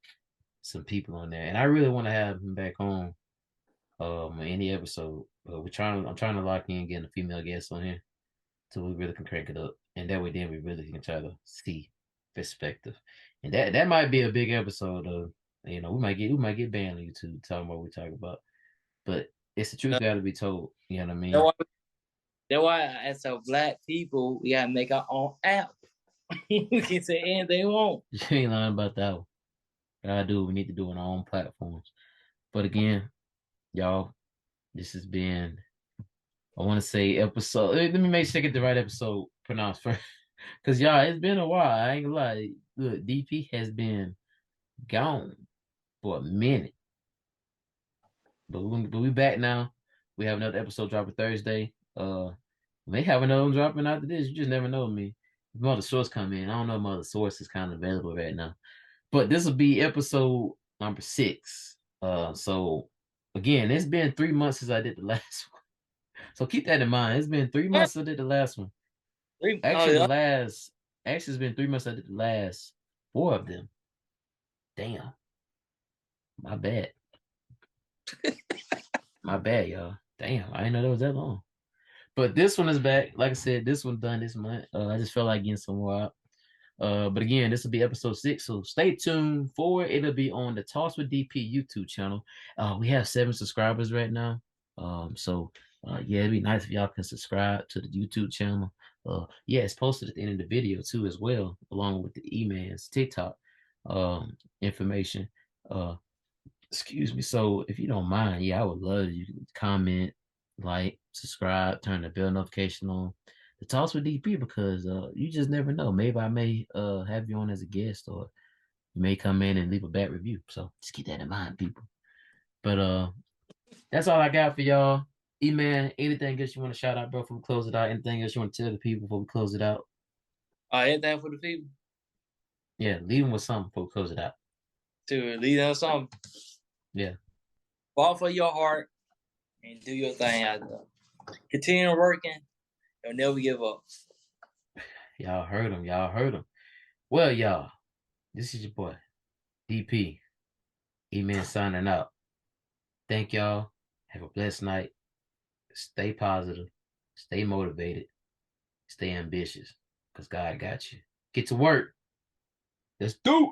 some people on there. And I really want to have him back on any episode. But I'm trying to lock in getting a female guest on here so we really can crank it up. And that way then we really can try to see perspective. And that might be a big episode of we might get banned on YouTube talking about what we talk about. But it's the truth got to be told. You know what I That's mean? why, that's why as a black people, we gotta make our own app. We can say anything we want. You ain't lying about that one. Gotta do what we need to do on our own platforms. But again, y'all, this has been, I want to say, episode. Let me make sure I get the right episode pronounced first. Because, y'all, it's been a while. I ain't gonna lie. Look, DP has been gone for a minute. But we back now. We have another episode dropping Thursday. We may have another one dropping after this. You just never know me. If my other source come in, I don't know if my other source is kind of available right now. But this will be episode number 6. So again, it's been 3 months since I did the last one. So keep that in mind. It's been 3 months since I did the last one. Actually, it's been 3 months since I did the last 4 of them. Damn. My bad. My bad, y'all. Damn, I didn't know that was that long. But this one is back. Like I said, this one done this month. I just felt like getting some more out. But again, this will be episode 6, so stay tuned for it. It'll be on the Toss with DP YouTube channel. We have 7 subscribers right now. Yeah, it'd be nice if y'all can subscribe to the YouTube channel. Yeah, it's posted at the end of the video too, as well, along with the emails, TikTok information. Excuse me. So if you don't mind, yeah, I would love you to comment, like, subscribe, turn the bell notification on. The Talks with DP, because you just never know. Maybe I may have you on as a guest, or you may come in and leave a bad review. So just keep that in mind, people. But that's all I got for y'all. E-Man, anything else you want to shout out, bro, before we close it out? Anything else you want to tell the people before we close it out? Anything for the people Yeah, leave them with something before we close it out. to lead us something. Yeah. Fall for your heart and do your thing out there. Continue working. You'll never give up. Y'all heard him. Y'all heard him. Well, y'all, this is your boy, DP. E-Man signing out. Thank y'all. Have a blessed night. Stay positive. Stay motivated. Stay ambitious. Because God got you. Get to work. Let's do it.